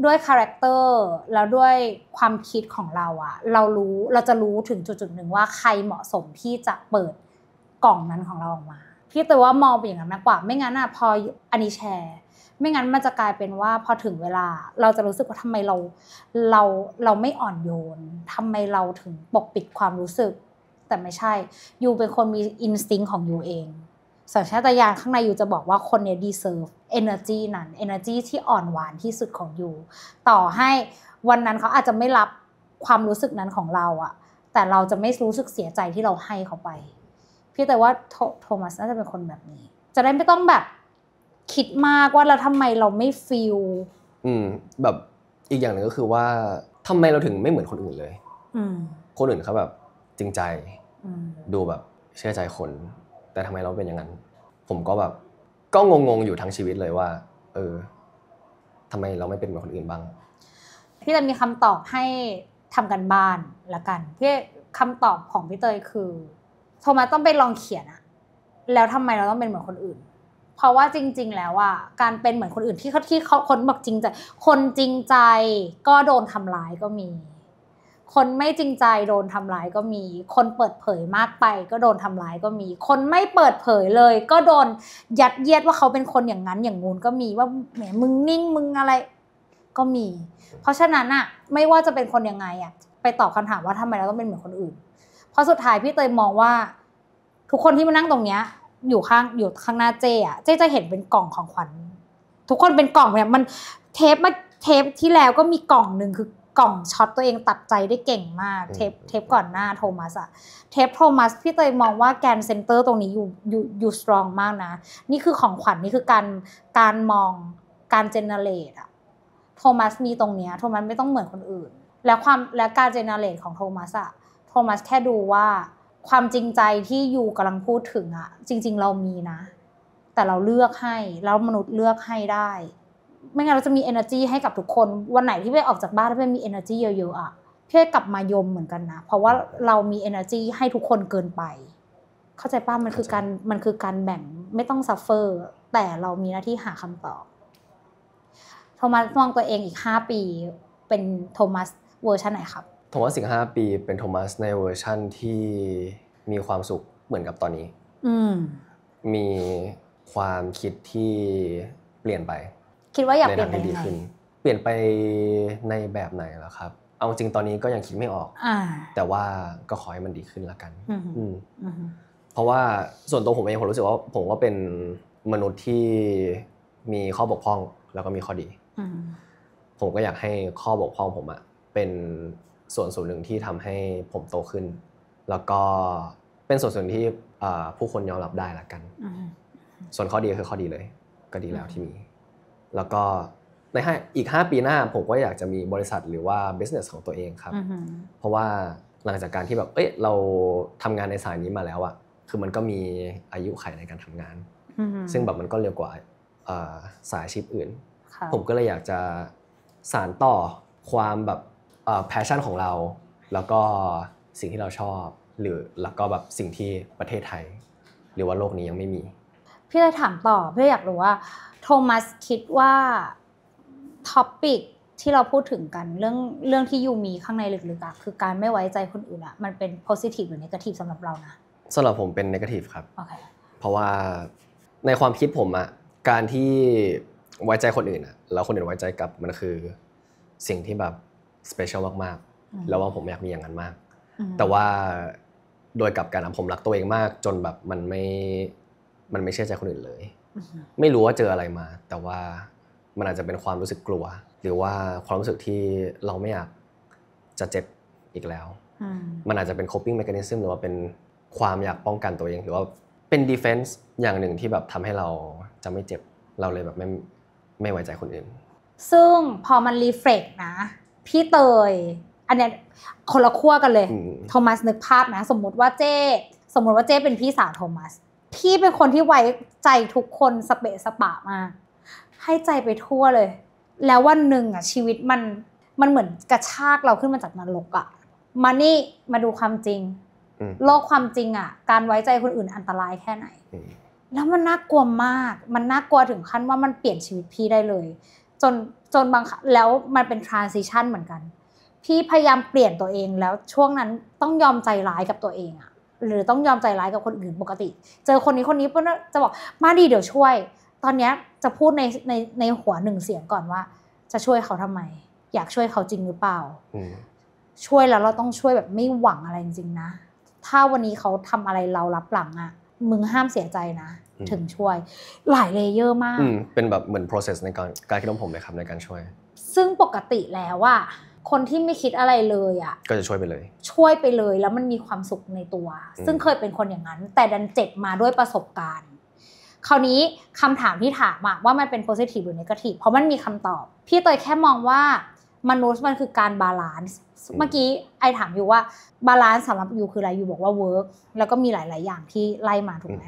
[SPEAKER 2] ด้วยคาแรคเตอร์แล้วด้วยความคิดของเราอะเราจะรู้ถึงจุดๆนึงว่าใครเหมาะสมที่จะเปิดกล่องนั้นของเราออกมาพี่เตยว่ามองไปอย่างนั้นมากกว่าไม่งั้นอะพออันนี้แชร์ไม่งั้นมันจะกลายเป็นว่าพอถึงเวลาเราจะรู้สึกว่าทำไมเราไม่อ่อนโยนทำไมเราถึงปกปิดความรู้สึกแต่ไม่ใช่ยูเป็นคนมีอินสติ้งของยูเองสัญชาตญาณข้างในยูจะบอกว่าคนเนี่ย deserve energy นั้น energy ที่อ่อนหวานที่สุดของยูต่อให้วันนั้นเขาอาจจะไม่รับความรู้สึกนั้นของเราอะแต่เราจะไม่รู้สึกเสียใจที่เราให้เขาไปพี่แต่ว่าโทมัสน่าจะเป็นคนแบบนี้จะได้ไม่ต้องแบบคิดมากว่าแล้วทำไมเราไม่ฟีล
[SPEAKER 1] แบบอีกอย่างหนึ่งก็คือว่าทำไมเราถึงไม่เหมือนคนอื่นเลยคนอื่นเขาแบบจริงใจดูแบบเชื่อใจคนแต่ทำไมเราเป็นอย่างนั้นผมก็แบบก็งงอยู่ทั้งชีวิตเลยว่าทำไมเราไม่เป็นเหมือนคนอื่นบ้าง
[SPEAKER 2] พี่จะมีคำตอบให้ทำกันบ้านละกันพี่คำตอบของพี่เตยคือโทมัสต้องไปลองเขียนอะแล้วทำไมเราต้องเป็นเหมือนคนอื่นเพราะว่าจริงๆแล้วอ่ะการเป็นเหมือนคนอื่นที่เขาคนบอกจริงใจคนจริงใจก็โดนทำร้ายก็มีคนไม่จริงใจโดนทำร้ายก็มีคนเปิดเผยมากไปก็โดนทำร้ายก็มีคนไม่เปิดเผยเลยก็โดนยัดเยียดว่าเขาเป็นคนอย่างนั้นอย่างงู้นก็มีว่าแหมมึงนิ่งมึงอะไรก็มีเพราะฉะนั้นอ่ะไม่ว่าจะเป็นคนยังไงอ่ะไปตอบคำถามว่าทำไมเราต้องเป็นเหมือนคนอื่นเพราะสุดท้ายพี่เตยมองว่าทุกคนที่มานั่งตรงเนี้ยอยู่ข้างหน้าเจ๊อะเจ๊จะเห็นเป็นกล่องของขวัญทุกคนเป็นกล่องเนี่ยมันเทปที่แล้วก็มีกล่องนึงคือกล่องช็อตตัวเองตัดใจได้เก่งมากเทปก่อนหน้าโทมัสอะเทปโทมัสพี่เตยมองว่าแกนเซนเตอร์ตรงนี้อยู่สตรองมากนะนี่คือของขวัญนี่คือการมองการเจเนเรตอะโทมัสมีตรงเนี้ยโทมัสไม่ต้องเหมือนคนอื่นและการเจเนเรตของโทมัสอะโทมัสแค่ดูว่าความจริงใจที่ยูกำลังพูดถึงอะจริงๆเรามีนะแต่เราเลือกให้แล้วมนุษย์เลือกให้ได้ไม่งั้นเราจะมี energy ให้กับทุกคนวันไหนที่ไปออกจากบ้านแล้วไปมี energy เยอะๆอะพี่กลับมายมเหมือนกันนะเพราะว่าเรามี energy ให้ทุกคนเกินไปเข้าใจป่ะมันคือการแบ่งไม่ต้อง suffer แต่เรามีหน้าที่หาคำตอบโทมัสมองตัวเองอีก5ปีเป็นโทมัสเวอร์ชันไหนครับ
[SPEAKER 1] โทมัสอีก5ปีเป็นโทมัสในเวอร์ชันที่มีความสุขเหมือนกับตอนนี้มีความคิดที่เปลี่ยนไป
[SPEAKER 2] คิดว่าอยากเปลี่ยนไป
[SPEAKER 1] ดีขึ้นเปลี่ยนไปในแบบไหนล่ะครับเอาจริงตอนนี้ก็ยังคิดไม่ออกแต่ว่าก็ขอให้มันดีขึ้นละกันเพราะว่าส่วนตัวผมเองผมรู้สึกว่าผมก็เป็นมนุษย์ที่มีข้อบกพร่องแล้วก็มีข้อดี ผมก็อยากให้ข้อบกพร่องผมอะเป็นส่วนหนึ่งที่ทำให้ผมโตขึ้นแล้วก็เป็นส่วนหนึ่งที่ผู้คนยอมรับได้ละกันส่วนข้อดีคือข้อดีเลยก็ดีแล้วที่มีแล้วก็ในอีก5 ปีหน้าผมก็อยากจะมีบริษัทหรือว่า business ของตัวเองครับเพราะว่าหลังจากการที่แบบเราทำงานในสายนี้มาแล้วอะคือมันก็มีอายุขัยในการทำงานซึ่งแบบมันก็เร็วกว่าสายอาชีพอื่นผมก็เลยอยากจะสานต่อความแบบpassion ของเราแล้วก็สิ่งที่เราชอบแล้วก็แบบสิ่งที่ประเทศไทยหรือว่าโลกนี้ยังไม่มี
[SPEAKER 2] พี่เลยถามต่อพี่อยากรู้ว่าโทมัสคิดว่าท็อปิกที่เราพูดถึงกันเรื่องที่ยูมีข้างในลึกๆอ่ะคือการไม่ไว้ใจคนอื่นอ่ะมันเป็น positive หรือ negative สำหรับเรานะ
[SPEAKER 1] สำหรับผมเป็น negative ครับ
[SPEAKER 2] okay.
[SPEAKER 1] เพราะว่าในความคิดผมอ่ะการที่ไว้ใจคนอื่นอ่ะแล้วคนอื่นไว้ใจกลับมันคือสิ่งที่แบบ special มากๆแล้วว่าผมอยากมีอย่างนั้นมากแต่ว่าโดยกับการผมรักตัวเองมากจนแบบมันไม่เชื่อใจคนอื่นเลยไม่รู้ว่าเจออะไรมาแต่ว่ามันอาจจะเป็นความรู้สึกกลัวหรือว่าความรู้สึกที่เราไม่อยากจะเจ็บอีกแล้วมันอาจจะเป็น coping mechanism หรือว่าเป็นความอยากป้องกันตัวเองหรือว่าเป็น defense อย่างหนึ่งที่แบบทำให้เราจะไม่เจ็บเราเลยแบบไม่ไว้ใจคนอื่น
[SPEAKER 2] ซึ่งพอมัน reflect นะพี่เตยอันเนี้ยคนละขั้วกันเลยโทมัสนึกภาพนะสมมติว่าเจ้เป็นพี่สาวโทมัสพี่เป็นคนที่ไว้ใจทุกคนสเปะสปะมากให้ใจไปทั่วเลยแล้ววันหนึ่งอ่ะชีวิตมันเหมือนกระชากเราขึ้นมาจากนรกอ่ะมาดูความจริงโลกความจริงอ่ะการไว้ใจคนอื่นอันตรายแค่ไหนแล้วมันน่ากลัวมากมันน่ากลัวถึงขั้นว่ามันเปลี่ยนชีวิตพี่ได้เลยจนบางแล้วมันเป็น transition เหมือนกันพี่พยายามเปลี่ยนตัวเองแล้วช่วงนั้นต้องยอมใจร้ายกับตัวเองอ่ะหรือต้องยอมใจร้ายกับคนอื่นปกติเจอคนนี้ก็จะบอกมาดีเดี๋ยวช่วยตอนนี้จะพูดในหัวหนึ่งเสียงก่อนว่าจะช่วยเขาทำไมอยากช่วยเขาจริงหรือเปล่าช่วยแล้วเราต้องช่วยแบบไม่หวังอะไรจริงๆนะถ้าวันนี้เขาทำอะไรเรารับหลังอ่ะมึงห้ามเสียใจนะถึงช่วยหลายเลเยอร์มาก
[SPEAKER 1] เป็นแบบเหมือน process ในการคิดของผมเลยครับในการช่วย
[SPEAKER 2] ซึ่งปกติแล้วว่าคนที่ไม่คิดอะไรเลยอ่ะ
[SPEAKER 1] ก็จะช่วยไปเลย
[SPEAKER 2] แล้วมันมีความสุขในตัวซึ่งเคยเป็นคนอย่างนั้นแต่ดันเจ็บมาด้วยประสบการณ์คราวนี้คำถามที่ถามว่ามันเป็น positive หรือ negative เพราะมันมีคำตอบพี่เตยแค่มองว่ามนุษย์มันคือการบาลานซ์เมื่อกี้ไอถามอยู่ว่าบาลานซ์สำหรับยูคืออะไรยูบอกว่า work แล้วก็มีหลายๆอย่างที่ไล่มาถูกไหม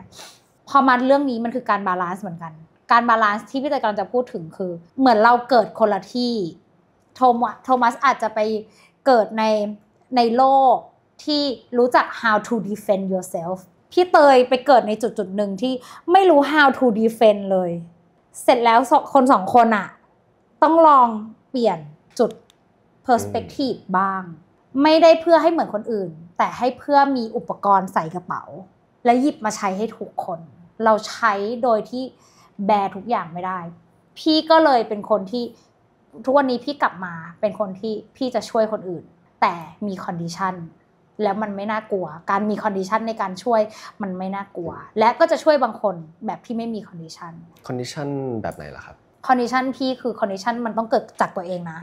[SPEAKER 2] พอมาเรื่องนี้มันคือการบาลานซ์เหมือนกันการบาลานซ์ที่พี่เตยกำลังจะพูดถึงคือเหมือนเราเกิดคนละที่โทมัสอาจจะไปเกิดในโลกที่รู้จัก how to defend yourself พี่เตยไปเกิดในจุดหนึ่งที่ไม่รู้ how to defend เลยเสร็จแล้วคนสองคนอ่ะต้องลองเปลี่ยนจุด perspective บ้างไม่ได้เพื่อให้เหมือนคนอื่นแต่ให้เพื่อมีอุปกรณ์ใส่กระเป๋าและหยิบมาใช้ให้ทุกคนเราใช้โดยที่แบร์ทุกอย่างไม่ได้พี่ก็เลยเป็นคนที่ทุกวันนี้พี่กลับมาเป็นคนที่พี่จะช่วยคนอื่นแต่มีคอนดิชันแล้วมันไม่น่ากลัวการมีคอนดิชันในการช่วยมันไม่น่ากลัวและก็จะช่วยบางคนแบบที่ไม่มีคอนดิชัน
[SPEAKER 1] แบบไหนล่ะครับ
[SPEAKER 2] คอนดิชันพี่คือคอนดิชันมันต้องเกิดจากตัวเองนะ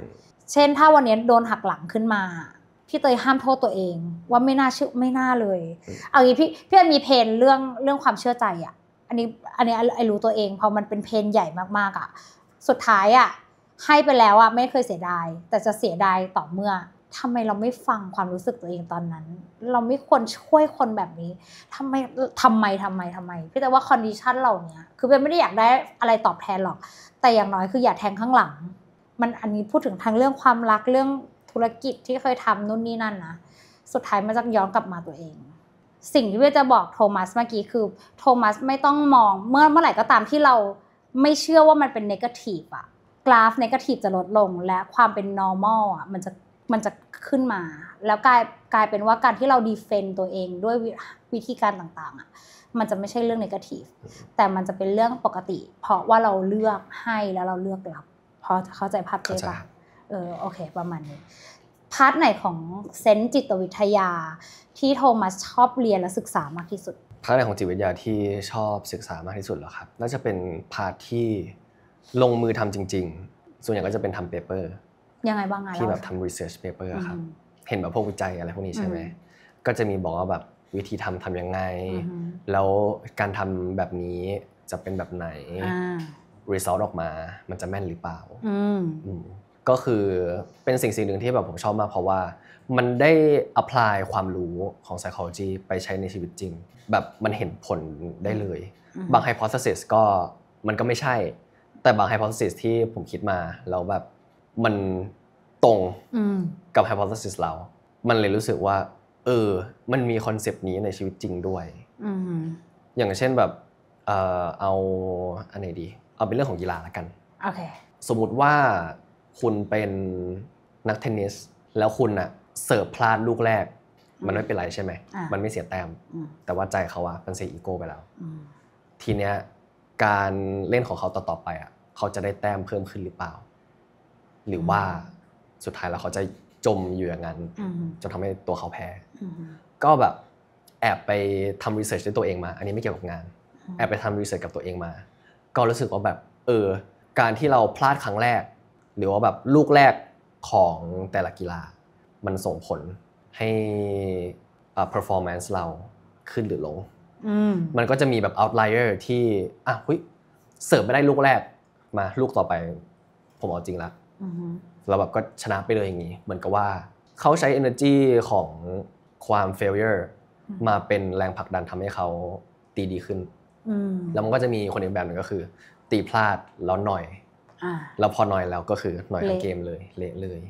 [SPEAKER 2] เช่นถ้าวันนี้โดนหักหลังขึ้นมาพี่เตยห้ามโทษตัวเองว่าไม่น่าเลยเอางี้พี่มีเพนเรื่องความเชื่อใจอ่ะอันนี้ไอรู้ตัวเองพอมันเป็นเพนใหญ่มากๆอ่ะสุดท้ายอ่ะให้ไปแล้วอ่ะไม่เคยเสียดายแต่จะเสียดายต่อเมื่อทำไมเราไม่ฟังความรู้สึกตัวเองตอนนั้นเราไม่ควรช่วยคนแบบนี้ทำไมพี่แต่ว่าคอนดิชันเราเนี้ยคือเป็นไม่ได้อยากได้อะไรตอบแทนหรอกแต่อย่างน้อยคืออย่าแทงข้างหลังมันอันนี้พูดถึงทางเรื่องความรักเรื่องธุรกิจที่เคยทำนู่นนี่นั่นนะสุดท้ายมันจะย้อนกลับมาตัวเองสิ่งที่พี่จะบอกโทมัสเมื่อกี้คือโทมัสไม่ต้องมองเมื่อไหร่ก็ตามที่เราไม่เชื่อว่ามันเป็นเนกาทีฟอะกราฟเนกาทีฟจะลดลงและความเป็น normal อะมันจะขึ้นมาแล้วกลายเป็นว่าการที่เราดีเฟนต์ตัวเองด้วยวิธีการต่างๆอะมันจะไม่ใช่เรื่องเนกาทีฟแต่มันจะเป็นเรื่องปกติเพราะว่าเราเลือกให้แล้วเราเลือกรับพอเข้าใจภาพเจ๊ป่ะโอเคประมาณนี้พาร์ทไหนของเซนส์จิตวิทยาที่โทมัสชอบเรียนและศึกษามากที่สุด
[SPEAKER 1] พาร์ทไหนของจิตวิทยาที่ชอบศึกษามากที่สุดเหรอครับน่าจะเป็นพาร์ทที่ลงมือทำจริงๆ ส่วนใหญ่ก็จะเป็นทำเปเปอร์
[SPEAKER 2] ยังไงบ้าง
[SPEAKER 1] ที่แบบทำ research paper ครับเห็นแบบพวกวิจัยอะไรพวกนี้ใช่ไหมก็จะมีบอกว่าแบบวิธีทำยังไงแล้วการทำแบบนี้จะเป็นแบบไหนresult ออกมามันจะแม่นหรือเปล่าก็คือเป็นสิ่งหนึ่งที่แบบผมชอบมากเพราะว่ามันได้ apply ความรู้ของ psychology ไปใช้ในชีวิตจริงแบบมันเห็นผลได้เลยบาง hypothesis ก็มันก็ไม่ใช่แต่บาง hypothesis ที่ผมคิดมาแล้วแบบมันตรงกับ hypothesis เรามันเลยรู้สึกว่ามันมีคอนเซปต์นี้ในชีวิตจริงด้วยอย่างเช่นแบบเอาอันไหนดีเอาเป็นเรื่องของกีฬาละกัน
[SPEAKER 2] โอเค
[SPEAKER 1] สมมุติว่าคุณเป็นนักเทนนิสแล้วคุณน่ะเสิร์ฟพลาดลูกแรกมันไม่เป็นไรใช่ไหมมันไม่เสียแต้มแต่ว่าใจเขาอะมันเสียอีโก้ไปแล้วทีเนี้ยการเล่นของเขาต่อไปอะเขาจะได้แต้มเพิ่มขึ้นหรือเปล่าหรือว่าสุดท้ายแล้วเขาจะจมอยู่อย่างนั้นจนทำให้ตัวเขาแพ้ก็แบบแอบไปทำรีเสิร์ชด้วยตัวเองมาอันนี้ไม่เกี่ยวกับงานแอบไปทำรีเสิร์ชกับตัวเองมาก็รู้สึกว่าแบบการที่เราพลาดครั้งแรกหรือว่าแบบลูกแรกของแต่ละกีฬามันส่งผลให้performance เราขึ้นหรือลงมันก็จะมีแบบ outlier ที่เสิร์ฟไม่ได้ลูกแรกมาลูกต่อไปผมเอาจริงละเราแบบก็ชนะไปเลยอย่างนี้เหมือนกับว่าเขาใช้ energy ของความ failure มาเป็นแรงผลักดันทำให้เขาตีดีขึ้นแล้วมันก็จะมีคนอีกแบบหนึ่งก็คือตีพลาดแล้วหน่อยแล้วพอหน่อยแล้วก็คือหน่อยทั้งเกมเลยเละเลย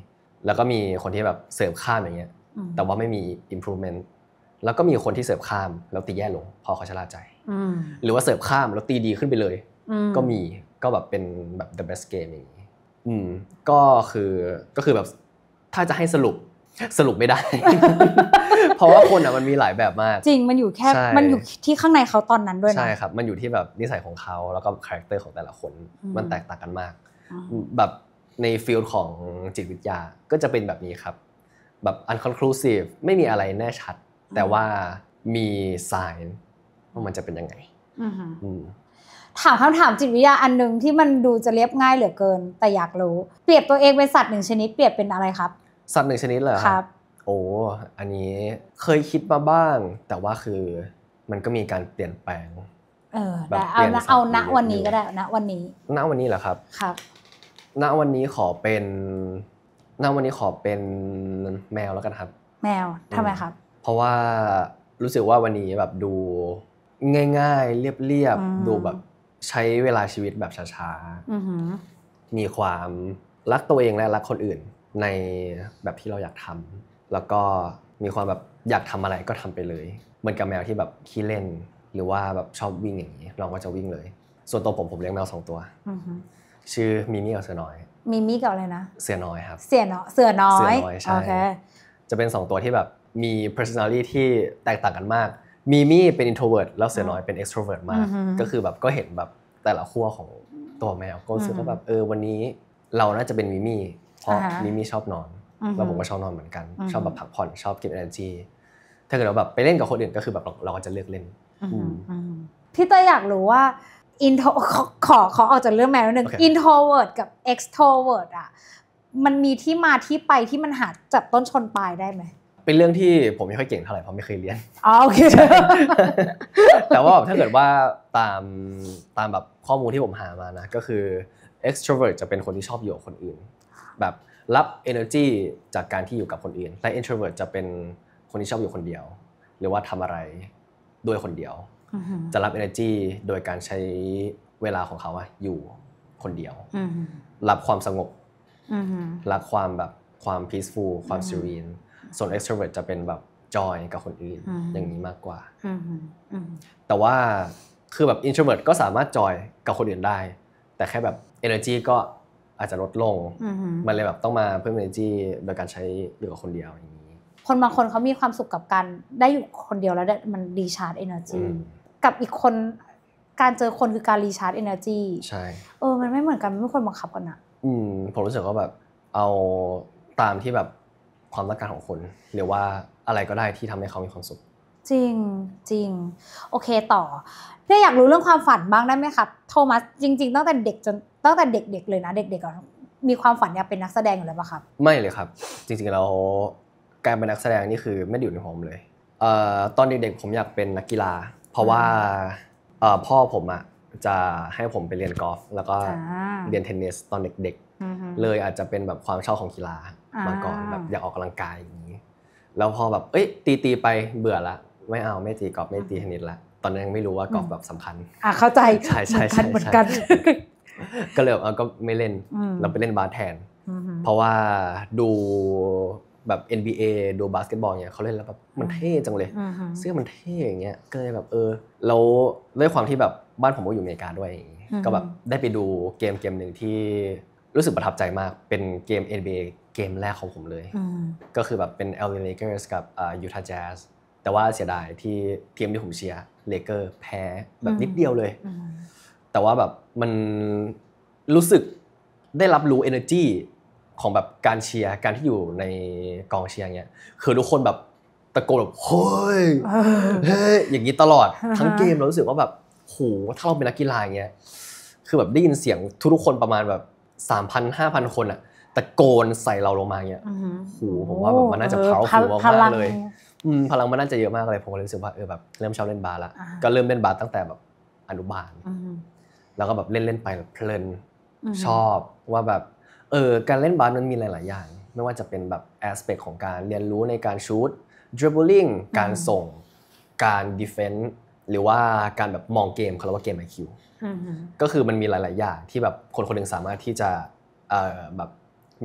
[SPEAKER 1] แล้วก็มีคนที่แบบเสิร์ฟข้ามอย่างเงี้ยแต่ว่าไม่มี improvement แล้วก็มีคนที่เสิร์ฟข้ามแล้วตีแย่ลงพอเขาชะล่าใจหรือว่าเสิร์ฟข้ามแล้วตีดีขึ้นไปเลยก็มีก็แบบเป็นแบบ the best game อย่างนี้ก็คือแบบถ้าจะให้สรุปไม่ได้ เพราะว่าคนมันมีหลายแบบมาก
[SPEAKER 2] จริงมันอยู่แค่มันอยู่ที่ข้างในเขาตอนนั้นด้วยนะ
[SPEAKER 1] ใช่ครับมันอยู่ที่แบบนิสัยของเขาแล้วก็คาแรคเตอร์ของแต่ละคนมันแตกต่างกันมากแบบในฟีลด์ของจิตวิทยาก็จะเป็นแบบนี้ครับแบบ unconclusive ไม่มีอะไรแน่ชัดแต่ว่ามี sign ว่ามันจะเป็นยังไง
[SPEAKER 2] ถามคำถามจิตวิทยาอันนึงที่มันดูจะเรียบง่ายเหลือเกินแต่อยากรู้เปรียบตัวเองเป็นสัตว์หนึ่งชนิดเปรียบเป็นอะไรครับ
[SPEAKER 1] สัตว์หนึ่งชนิดเหรอครับโอ้อันนี้เคยคิดมาบ้างแต่ว่าคือมันก็มีการเปลี่ยนแปลง
[SPEAKER 2] แต่เอาณวันนี้ก็ได้ณวันนี้
[SPEAKER 1] เหรอครับ
[SPEAKER 2] ครับ
[SPEAKER 1] ณวันนี้ขอเป็นแมวแล้วกันครับ
[SPEAKER 2] แมวทำไมครับ
[SPEAKER 1] เพราะว่ารู้สึกว่าวันนี้แบบดูง่ายๆเรียบๆดูแบบใช้เวลาชีวิตแบบช้าๆมีความรักตัวเองและรักคนอื่นในแบบที่เราอยากทำแล้วก็มีความแบบอยากทำอะไรก็ทำไปเลยเหมือนกับแมวที่แบบขี้เล่นหรือว่าแบบชอบวิ่งอย่างนี้เราก็จะวิ่งเลยส่วนตัวผมเลี้ยงแมว2ตัวชื่อมิมี่กับเสือน้อย
[SPEAKER 2] มิมี่กับอะไรนะ
[SPEAKER 1] เสือน้อยครับ
[SPEAKER 2] เสือน้อย
[SPEAKER 1] ใช่จะเป็น2ตัวที่แบบมี personality ที่แตกต่างกันมากมิมี่เป็น introvert แล้วเสือน้อยเป็น extrovert มากก็คือแบบก็เห็นแบบแต่ละขั้วของตัวแมวก็รู้สึกว่าแบบวันนี้เราน่าจะเป็นมิมี่เพราะมิมี่ชอบนอนแล้วผมก็ชอบนอนเหมือนกันชอบแบบพักผ่อนชอบเก็บ energy ถ้าเกิดเราแบบไปเล่นกับคนอื่นก็คือแบบเราก็จะเลือกเล่น
[SPEAKER 2] พี่เต้ยอยากรู้ว่าขอออกจากเรื่องแมวนิดนึง introvert กับ extrovert อ่ะมันมีที่มาที่ไปที่มันหาจับต้นชนปลายได้ไหม
[SPEAKER 1] เป็นเรื่องที่ผมไม่ค่อยเก่งเท่าไหร่เพราะไม่เคยเรียน
[SPEAKER 2] โอเค
[SPEAKER 1] แต่ว่าถ้าเกิดว่าตามแบบข้อมูลที่ผมหามานะก็คือ extrovert จะเป็นคนที่ชอบอยู่กับคนอื่นแบบรับ energy จากการที่อยู่กับคนอื่นและ introvert จะเป็นคนที่ชอบอยู่คนเดียวหรือว่าทำอะไรด้วยคนเดียวจะรับ energy โดยการใช้เวลาของเขาอยู่คนเดียวรับความสงบรับความแบบความ peaceful ความ serene ส่วน extrovert จะเป็นแบบ joy กับคนอื่นอย่างนี้มากกว่าแต่ว่าคือแบบ introvert ก็สามารถ joy กับคนอื่นได้แต่แค่แบบ energy ก็อาจจะลดลงมันเลยแบบต้องมาเพิ่ม energy โดยการใช้อยู่กับคนเดียวอย่างนี้
[SPEAKER 2] คนบางคนเขามีความสุขกับการได้อยู่คนเดียวแล้วมันรีชาร์จ energy กับอีกคนการเจอคนคือการรีชาร์จ energy
[SPEAKER 1] ใช่
[SPEAKER 2] มันไม่เหมือนกันไม่ควรบังคับกันนะ
[SPEAKER 1] ผมรู้สึกว่าแบบเอาตามที่แบบความต้องการของคนหรือว่าอะไรก็ได้ที่ทำให้เขามีความสุข
[SPEAKER 2] จริงโอเคต่อพี่อยากรู้เรื่องความฝันบ้างได้ไหมครับโทมัสจริงๆตั้งแต่เด็กเลยนะเด็กๆก่อน มีความฝันอยากเป็นนักแสดงอยู่แล้วป่ะครับ
[SPEAKER 1] ไม่เลยครับจริงๆแล้วการเป็นนักแสดงนี่คือไม่ได้อยู่ในหัวผมเลยตอนเด็กๆผมอยากเป็นนักกีฬาเพราะว่าพ่อผมอ่ะจะให้ผมไปเรียนกอล์ฟแล้วก็เรียนเทนนิสตอนเด็กๆเลยอาจจะเป็นแบบความชอบของกีฬามาก่อนแบบอยากออกกำลังกายอย่างนี้แล้วพอแบบตีไปเบื่อละไม่ตีกอล์ฟไม่ตีเทนนิสละตอนนั้นยังไม่รู้ว่ากอล์ฟแบบสำคัญ
[SPEAKER 2] เข้าใจ
[SPEAKER 1] ใช่
[SPEAKER 2] เหมือนกัน
[SPEAKER 1] ก็เลยก็ไม่เล่นเราไปเล่นบาสแทนเพราะว่าดูแบบ NBA ดูบาสเกตบอลเนี่ยเขาเล่นแล้วแบบมันเท่จังเลยเสื้อมันเท่อย่างเงี้ยก็เลยแบบแล้วด้วยความที่แบบบ้านผมก็อยู่อเมริกาด้วยก็แบบได้ไปดูเกมนึงที่รู้สึกประทับใจมากเป็นเกม NBA เกมแรกของผมเลยก็คือแบบเป็น LA Lakers กับUtah Jazz แต่ว่าเสียดายที่ทีมที่ผมเชียร์ Lakers แพ้แบบนิดเดียวเลยแต่ว่าแบบมันรู้สึกได้รับรู้ energy ของแบบการเชียร์การที่อยู่ในกองเชียร์เงี้ยคือทุกคนแบบตะโกนแบบเฮ้ยอย่างนี้ตลอดทั้งเกมเรารู้สึกว่าแบบโหถ้าเราเป็นนักกีฬาอย่างเงี้ยคือแบบได้ยินเสียงทุกคนประมาณแบบ 3,000 5,000 คนอะตะโกนใส่เราลงมาเงี้ยโหผมว่าแบบมันน่าจะ powerful มากเลยพลังมันน่าจะเยอะมากเลยผมก็เลยรู้สึกว่าแบบเริ่มชอบเล่นบาสละก็เริ่มเล่นบาสตั้งแต่แบบอนุบาลแล้วก็แบบเล่นไปแบบเพลินชอบว่าแบบการเล่นบาสมันมีหลายๆอย่างไม่ว่าจะเป็นแบบแอสเปคของการเรียนรู้ในการชูตดริบลิ่งการส่งการดิเฟนส์หรือว่าการแบบมองเกมเขาเรียกว่าเกม IQ ก็คือมันมีหลายๆอย่างที่แบบคนๆนึงสามารถที่จะแบบ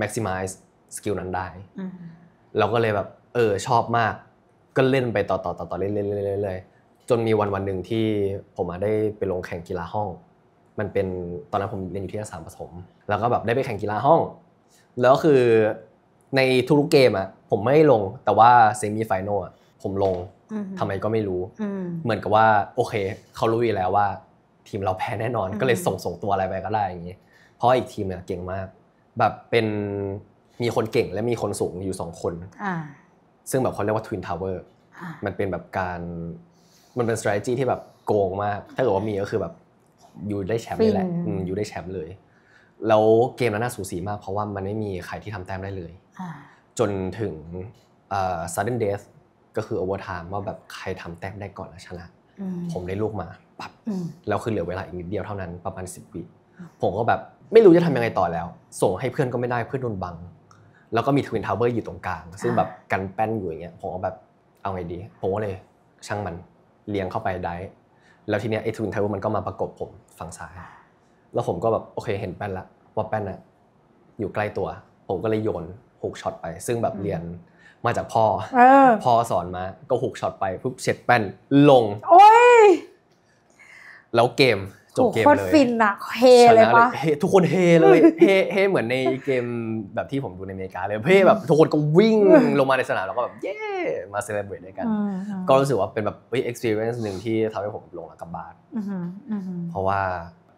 [SPEAKER 1] maximize สกิลนั้นได้เราก็เลยแบบชอบมากก็เล่นไปต่อเรื่อยๆจนมีวันนึงที่ผมได้ไปลงแข่งกีฬาห้องมันเป็นตอนนั้นผมเรียนอยู่ที่3ประถมแล้วก็แบบได้ไปแข่งกีฬาห้องแล้วคือในทุกๆเกมอ่ะผมไม่ลงแต่ว่าเซมิไฟนอลอ่ะผมลงทำไมก็ไม่รู้เหมือนกับว่าโอเคเขารู้อยู่แล้วว่าทีมเราแพ้แน่นอนก็เลยส่งตัวอะไรไปก็ได้อย่างงี้เพราะอีกทีมเนี่ยเก่งมากแบบเป็นมีคนเก่งและมีคนสูงอยู่2คนซึ่งแบบเขาเรียกว่า Twin Tower มันเป็นแบบมันเป็น strategy ที่แบบโกงมากถ้าเกิดว่ามีก็คือแบบอยู่ได้แชมป์เลยแหละอยู่ได้แชมป์เลยแล้วเกมนั้นน่าสูสีมากเพราะว่ามันไม่มีใครที่ทำแต้มได้เลยจนถึงsudden death ก็คือ overtime ว่าแบบใครทำแต้มได้ก่อนแล้วชนะผมได้ลูกมาปั๊บแล้วคือเหลือเวลาอีกนิดเดียวเท่านั้นประมาณ10 วิผมก็แบบไม่รู้จะทำยังไงต่อแล้วส่งให้เพื่อนก็ไม่ได้เพื่อนโดนบังแล้วก็มี Twin Tower อยู่ตรงกลางซึ่งแบบกันแป้นอยู่อย่างเงี้ยผมก็แบบเอาไงดีผมก็เลยช่างมันเลี้ยงเข้าไปได้แล้วทีเนี้ยไอ้ Twin Tower มันก็มาประกบผมฝั่งซ้ายแล้วผมก็แบบโอเคเห็นแป้นละว่าแป้นน่ะอยู่ใกล้ตัวผมก็เลยโยนฮุกช็อตไปซึ่งแบบเรียนมาจากพ่อสอนมาก็ฮุกช็อตไปปุ๊บเช็ดแป้นลงโอ้ยแล้วเกมจบเกมเลยโคตรฟินอะเฮเลยปะทุกคนเฮเลยเฮเหมือนในเกมแบบที่ผมดูในอเมริกาเลยเฮแบบทุกคนก็วิ่งลงมาในสนามแล้วก็แบบเย้มาเซเลบเรตด้วยกันก็รู้สึกว่าเป็นแบบ experience นึงที่ทำให้ผมลงรักกับบาสเพราะว่า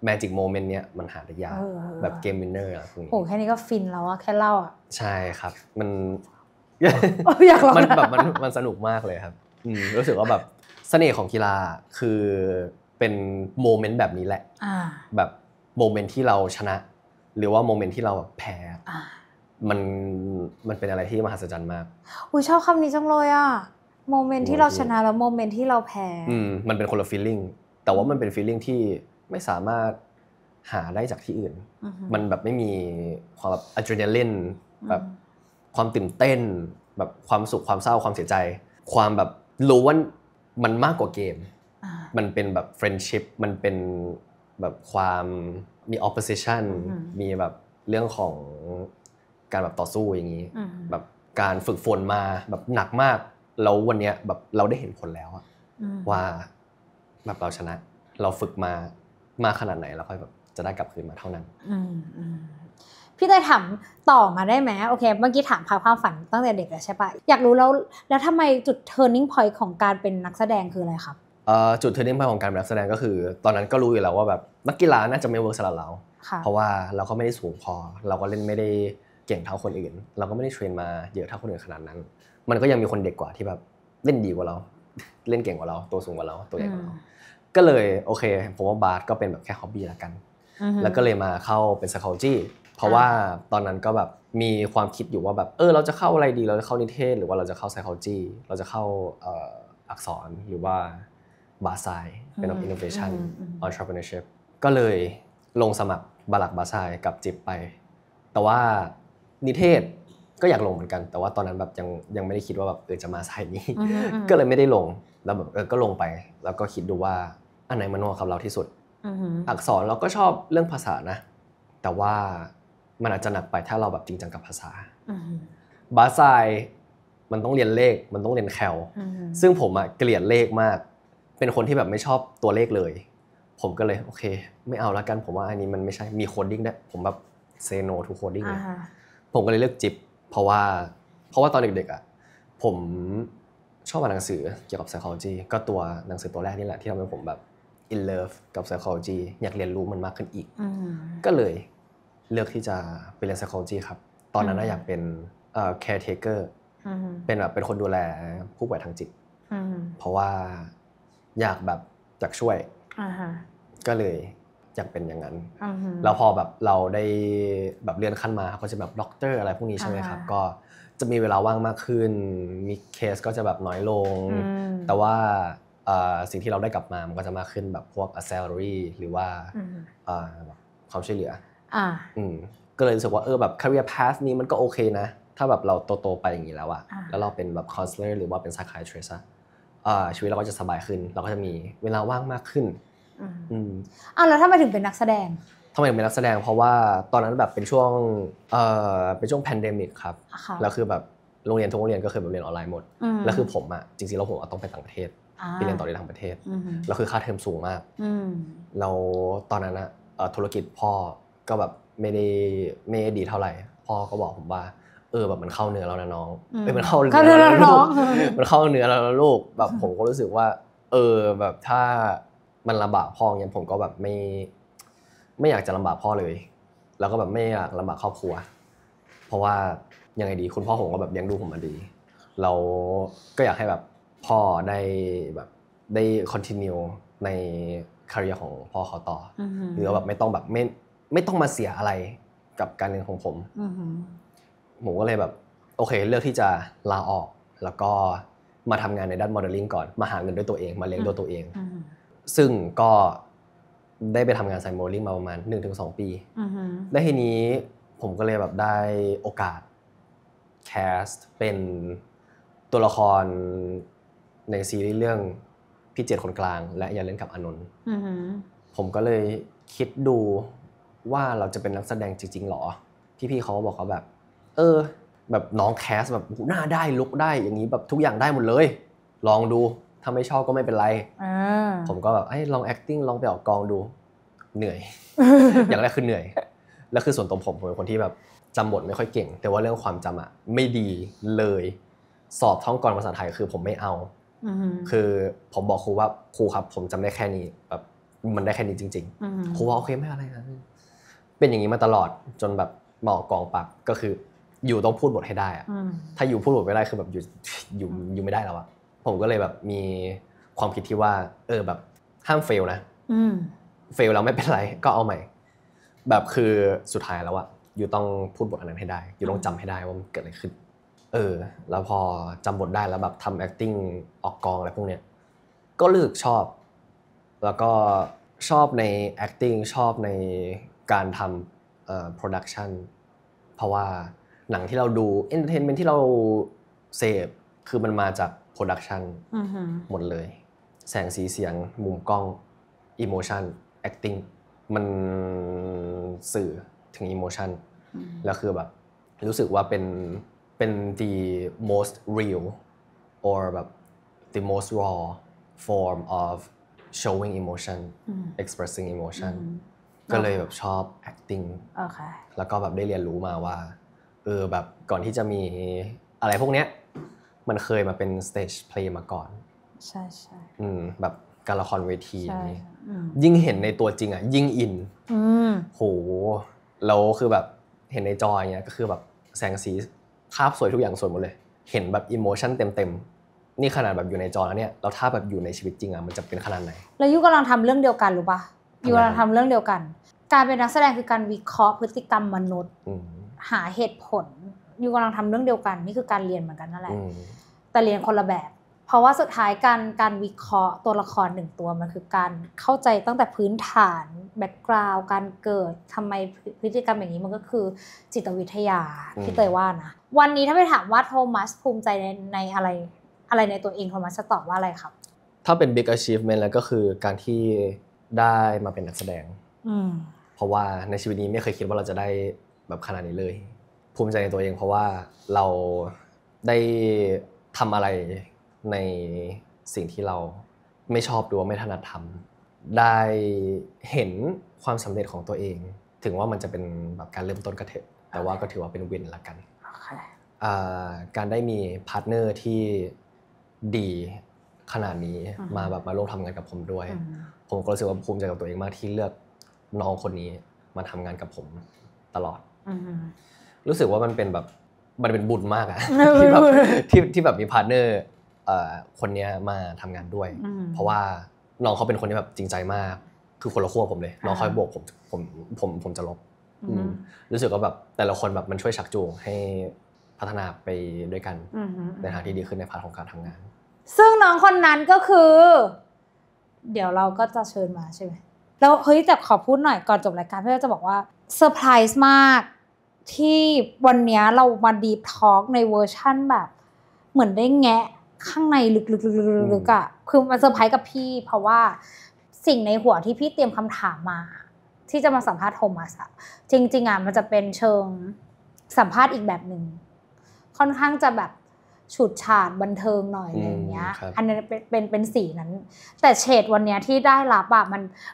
[SPEAKER 1] Magic Moment เนี้ยมันหาได้ยากแบบเกมวินเนอร์อะไรพวกนี้โอ้แค่นี้ก็ฟินแล้วอะแค่เล่าอะใช่ครับมันอยากลองมันแบบมันสนุกมากเลยครับรู้สึกว่าแบบเสน่ห์ของกีฬาคือเป็นโมเมนต์แบบนี้แหละแบบโมเมนต์ที่เราชนะหรือว่าโมเมนต์ที่เราแบบแพ้มันเป็นอะไรที่มหัศจรรย์มากอุ๊ยชอบคำนี้จังเลยอะโมเมนต์ที่เราชนะแล้วโมเมนต์ที่เราแพ้มันเป็นคนละฟีลลิ่งแต่ว่ามันเป็นฟีลลิ่งที่ไม่สามารถหาได้จากที่อื่นมันแบบไม่มีความแบบอะดรีนาลินแบบความตื่นเต้นแบบความสุขความเศร้าความเสียใจความแบบรู้ว่ามันมากกว่าเกมมันเป็นแบบเฟรนด์ชิพมันเป็นแบบความมี opposition มีแบบเรื่องของการแบบต่อสู้อย่างนี้แบบการฝึกฝนมาแบบหนักมากแล้ววันนี้แบบเราได้เห็นผลแล้วว่าแบบเราชนะเราฝึกมาขนาดไหนแล้วค่อยแบบจะได้กลับคืนมาเท่านั้นพี่ได้ถามต่อมาได้ไหมโอเคเมื่อกี้ถามความฝันตั้งแต่เด็กแล้วใช่ปะอยากรู้แล้วทำไมจุด turning point ของการเป็นนักแสดงคืออะไรครับจุด turning point ของการเป็นนักแสดงก็คือตอนนั้นก็รู้อยู่แล้วว่าแบบนักกีฬาน่าจะไม่เวิร์กสำหรับเราเพราะว่าเราก็ไม่ได้สูงพอเราก็เล่นไม่ได้เก่งเท่าคนอื่นเราก็ไม่ได้เทรนมาเยอะเท่าคนอื่นขนาดนั้นมันก็ยังมีคนเด็กกว่าที่แบบเล่นดีกว่าเราเล่นเก่งกว่าเราตัวสูงกว่าเราตัวใหญ่กว่าเราก็เลยโอเคผมว่าบาสก็เป็นแบบแค่ฮ็อบบี้ละกันแล้วก็เลยมาเข้าเป็น psychology เพราะว่าตอนนั้นก็แบบมีความคิดอยู่ว่าแบบเราจะเข้าอะไรดีเราจะเข้านิเทศหรือว่าเราจะเข้า psychology เราจะเข้าอักษรหรือว่าบาไซเป็น innovation entrepreneurship ก็เลยลงสมัครบาลักบาไซกับจิบไปแต่ว่านิเทศก็อยากลงเหมือนกันแต่ว่าตอนนั้นแบบยังไม่ได้คิดว่าแบบจะมาสายนี้ก็เลยไม่ได้ลงแล้วแบบก็ลงไปแล้วก็คิดดูว่าอันไหนมันเหมาะกับเราที่สุดอักษรเราก็ชอบเรื่องภาษานะแต่ว่ามันอาจจะหนักไปถ้าเราแบบจริงจังกับภาษาบาไซมันต้องเรียนเลขมันต้องเรียนแคลซึ่งผมอะเกลียดเลขมากเป็นคนที่แบบไม่ชอบตัวเลขเลยผมก็เลยโอเคไม่เอาละกันผมว่าอันนี้มันไม่ใช่มีโคดดิ้งได้ผมแบบเซโนทูโคดดิ้งเลยผมก็เลยเลือกจิบเพราะว่าตอนเด็กๆอ่ะผมชอบอ่านหนังสือเกี่ยวกับ psychology ก็ตัวหนังสือตัวแรกนี่แหละที่ทำให้ผมแบบ in love กับ psychology อยากเรียนรู้มันมากขึ้นอีกก็เลยเลือกที่จะไปเรียน psychology ครับตอนนั้นอยากเป็นcaretaker เป็นคนดูแลผู้ป่วยทางจิตเพราะว่าอยากช่วยก็เลยอยากเป็นอย่างนั้นแล้วพอแบบเราได้แบบเลื่อนขั้นมาก็จะแบบด็อกเตอร์อะไรพวกนี้ใช่ไหมครับก็จะมีเวลาว่างมากขึ้นมีเคสก็จะแบบน้อยลงแต่ว่าสิ่งที่เราได้กลับมามันก็จะมากขึ้นแบบพวก salary หรือว่าความช่วยเหลือก็เลยรู้สึกว่าแบบ career path นี้มันก็โอเคนะถ้าแบบเราโตไปอย่างนี้แล้วอะแล้วเราเป็นแบบ counselor หรือว่าเป็น psychiatrist ชีวิตเราก็จะสบายขึ้นเราก็จะมีเวลาว่างมากขึ้น
[SPEAKER 2] แล้วทำไมถึงเป็นนักแสดง
[SPEAKER 1] ทำไมถึงเป็นนักแสดงเพราะว่าตอนนั้นแบบเป็นช่วงแพนเดมิกครับแล้วคือแบบโรงเรียนทุกโรงเรียนก็คือแบบเรียนออนไลน์หมดแล้วคือผมอ่ะจริงๆแล้วผมต้องไปต่างประเทศไปเรียนต่อที่ต่างประเทศแล้วคือค่าเทอมสูงมากเราตอนนั้นอ่ะธุรกิจพ่อก็แบบไม่ได้ดีเท่าไหร่พ่อก็บอกผมว่าแบบมันเข้าเนื้อแล้วนะน้องมันเข้าเนื้อแล้วลูกมันเข้าเนื้อแล้วลูกแบบผมก็รู้สึกว่าแบบถ้ามันลำบากพ่อเนี่ยผมก็แบบไม่อยากจะลำบากพ่อเลยแล้วก็แบบไม่อยากลำบากครอบครัวเพราะว่ายังไงดีคุณพ่อผมก็แบบเลี้ยงดูผมมาดีเราก็อยากให้แบบพ่อได้แบบได้ continue ใน career ของพ่อเขาต่อหรือแบบไม่ต้องแบบไม่ต้องมาเสียอะไรกับการเรียนของผมก็เลยแบบโอเคเลือกที่จะลาออกแล้วก็มาทำงานในด้านโมเดลลิ่งก่อนมาหาเงินด้วยตัวเองมาเลี้ยงด้วยตัวเองซึ่งก็ได้ไปทำงานไซโมเดลลิ่งมาประมาณ 1-2 ปีและทีนี้ผมก็เลยแบบได้โอกาสแคสต์เป็นตัวละครในซีรีส์เรื่องพี่เจตคนกลางและอย่าเล่นกับอานนท์ผมก็เลยคิดดูว่าเราจะเป็นนักแสดงจริงๆหรอพี่ๆเขาบอกว่าแบบแบบน้องแคสแบบหน้าได้ลุคได้อย่างนี้แบบทุกอย่างได้หมดเลยลองดูถ้าไม่ชอบก็ไม่เป็นไรผมก็แบบลอง acting ลองไปออกกองดูเหนื่อย อย่างแรกคือเหนื่อยแล้วคือส่วนตัวผมเป็นคนที่แบบจำบทไม่ค่อยเก่งแต่ว่าเรื่องความจำอะไม่ดีเลยสอบท่องกลภาษาไทยคือผมไม่เอาคือผมบอกครูว่าครูครับผมจำได้แค่นี้แบบมันได้แค่นี้จริงๆครูว่าโอเคไม่อะไรนะเป็นอย่างนี้มาตลอดจนแบบมาออกกองปั๊บก็คืออยู่ต้องพูดบทให้ได้อะถ้าอยู่พูดบทไม่ได้คือแบบอยู่ไม่ได้แล้วอะผมก็เลยแบบมีความคิดที่ว่าแบบห้ามเฟลนะเฟลแล้วไม่เป็นไรก็เอาใหม่แบบคือสุดท้ายแล้วอะอยู่ต้องพูดบทอันนั้นให้ได้อยู่ต้องจำให้ได้ว่ามันเกิดอะไรขึ้นแล้วพอจำบทได้แล้วแบบทำ acting ออกกองอะไรพวกเนี้ยก็รู้สึกชอบแล้วก็ชอบใน acting ชอบในการทำproduction เพราะว่าหนังที่เราดู entertainment ที่เราเสพคือมันมาจาก production หมดเลยแสงสีเสียงมุมกล้อง emotion acting มันสื่อถึง emotion แล้วคือแบบรู้สึกว่าเป็น the most real or แบบ the most raw form of showing emotion expressing emotion ก็เลยแบบชอบ acting แล้วก็แบบได้เรียนรู้มาว่าแบบก่อนที่จะมีอะไรพวกเนี้ยมันเคยมาเป็น stage play มาก่อน
[SPEAKER 2] ใช่
[SPEAKER 1] แบบการละครเวทีนี่ยิ่งเห็นในตัวจริงอ่ะยิ่งอินโหแล้วคือแบบเห็นในจออย่างเงี้ยก็คือแบบแสงสีภาพสวยทุกอย่างสวยหมดเลยเห็นแบบอิโมชั่นเต็มๆนี่ขนาดแบบอยู่ในจอแล้วเนี่ยแล้วถ้าแบบอยู่ในชีวิตจริงอ่ะมันจะเป็นขนาดไหน
[SPEAKER 2] แล้วยูกำลังทำเรื่องเดียวกันหรือปะยูกำลังทำเรื่องเดียวกัน การเป็นนักแสดงคือการวิเคราะห์พฤติกรรมมนุษย์หาเหตุผลอยู่กำลังทำเรื่องเดียวกันนี่คือการเรียนเหมือนกันนั่นแหละแต่เรียนคนละแบบเพราะว่าสุดท้ายการวิเคราะห์ตัวละครหนึ่งตัวมันคือการเข้าใจตั้งแต่พื้นฐานแบ็คกราวด์การเกิดทำไมพฤติกรรมอย่างนี้มันก็คือจิตวิทยาที่เตยว่านะวันนี้ถ้าไปถามว่าโทมัสภูมิใจในอะไรในตัวเองโทมัสจะตอบว่าอะไรครับ
[SPEAKER 1] ถ้าเป็น big achievement แล้วก็คือการที่ได้มาเป็นนักแสดงเพราะว่าในชีวิตนี้ไม่เคยคิดว่าเราจะได้แบบขนาดนี้เลยภูมิใจในตัวเองเพราะว่าเราได้ทำอะไรในสิ่งที่เราไม่ชอบหรือว่าไม่ถนัดทำได้เห็นความสำเร็จของตัวเองถึงว่ามันจะเป็นแบบการเริ่มต้นก็เถอะแต่ว่าก็ถือว่าเป็นวินละกันการได้มีพาร์ทเนอร์ที่ดีขนาดนี้มาแบบมาร่วมทำงานกับผมด้วยผมก็รู้สึกว่าภูมิใจกับตัวเองมากที่เลือกน้องคนนี้มาทำงานกับผมตลอดรู้สึกว่ามันเป็นบุญมากอะที่แบบมีพาร์ทเนอร์คนนี้มาทำงานด้วยเพราะว่าน้องเขาเป็นคนที่แบบจริงใจมากคือคนละขั้วผมเลยน้องเขาบวกผมจะลบรู้สึกว่าแบบแต่ละคนแบบมันช่วยชักจูงให้พัฒนาไปด้วยกันในทางที่ดีขึ้นในพาร์ทของการทำงาน
[SPEAKER 2] ซึ่งน้องคนนั้นก็คือเดี๋ยวเราก็จะเชิญมาใช่ไหมแล้วเฮ้ยแต่ขอพูดหน่อยก่อนจบรายการเพื่อจะบอกว่าเซอร์ไพรส์มากที่วันนี้เรามาดีฟทอล์กในเวอร์ชั่นแบบเหมือนได้แงะข้างในลึกๆๆๆๆอ่ะคือมันเซอร์ไพรส์กับพี่เพราะว่าสิ่งในหัวที่พี่เตรียมคำถามมาที่จะมาสัมภาษณ์โทมัสอะจริงๆอ่ะมันจะเป็นเชิงสัมภาษณ์อีกแบบนึงค่อนข้างจะแบบฉูดฉาดบันเทิงหน่อยอะไรอย่างเงี้ยอันนี้เป็นสีนั้นแต่เฉดวันนี้ที่ได้รับอ่ะ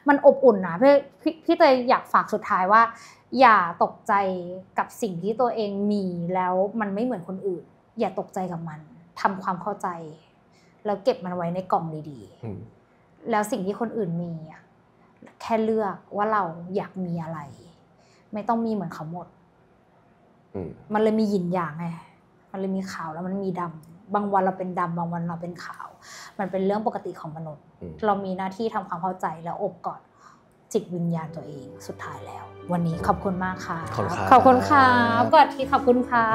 [SPEAKER 2] มันอบอุ่นนะพี่เตยอยากฝากสุดท้ายว่าอย่าตกใจกับสิ่งที่ตัวเองมีแล้วมันไม่เหมือนคนอื่นอย่าตกใจกับมันทำความเข้าใจแล้วเก็บมันไว้ในกล่องดีๆแล้วสิ่งที่คนอื่นมีอ่ะแค่เลือกว่าเราอยากมีอะไรไม่ต้องมีเหมือนเขาหมดมันเลยมีหยินหยางไงมันเลยมีขาวแล้วมันมีดำบางวันเราเป็นดำบางวันเราเป็นขาวมันเป็นเรื่องปกติของมนุษย์เรามีหน้าที่ทำความเข้าใจแล้วอบกอดจิตวิญญาณตัวเองสุดท้ายแล้ววันนี้ขอบคุณมากค่ะขอบคุณค่ะกอดที่ขอบคุณค่ะ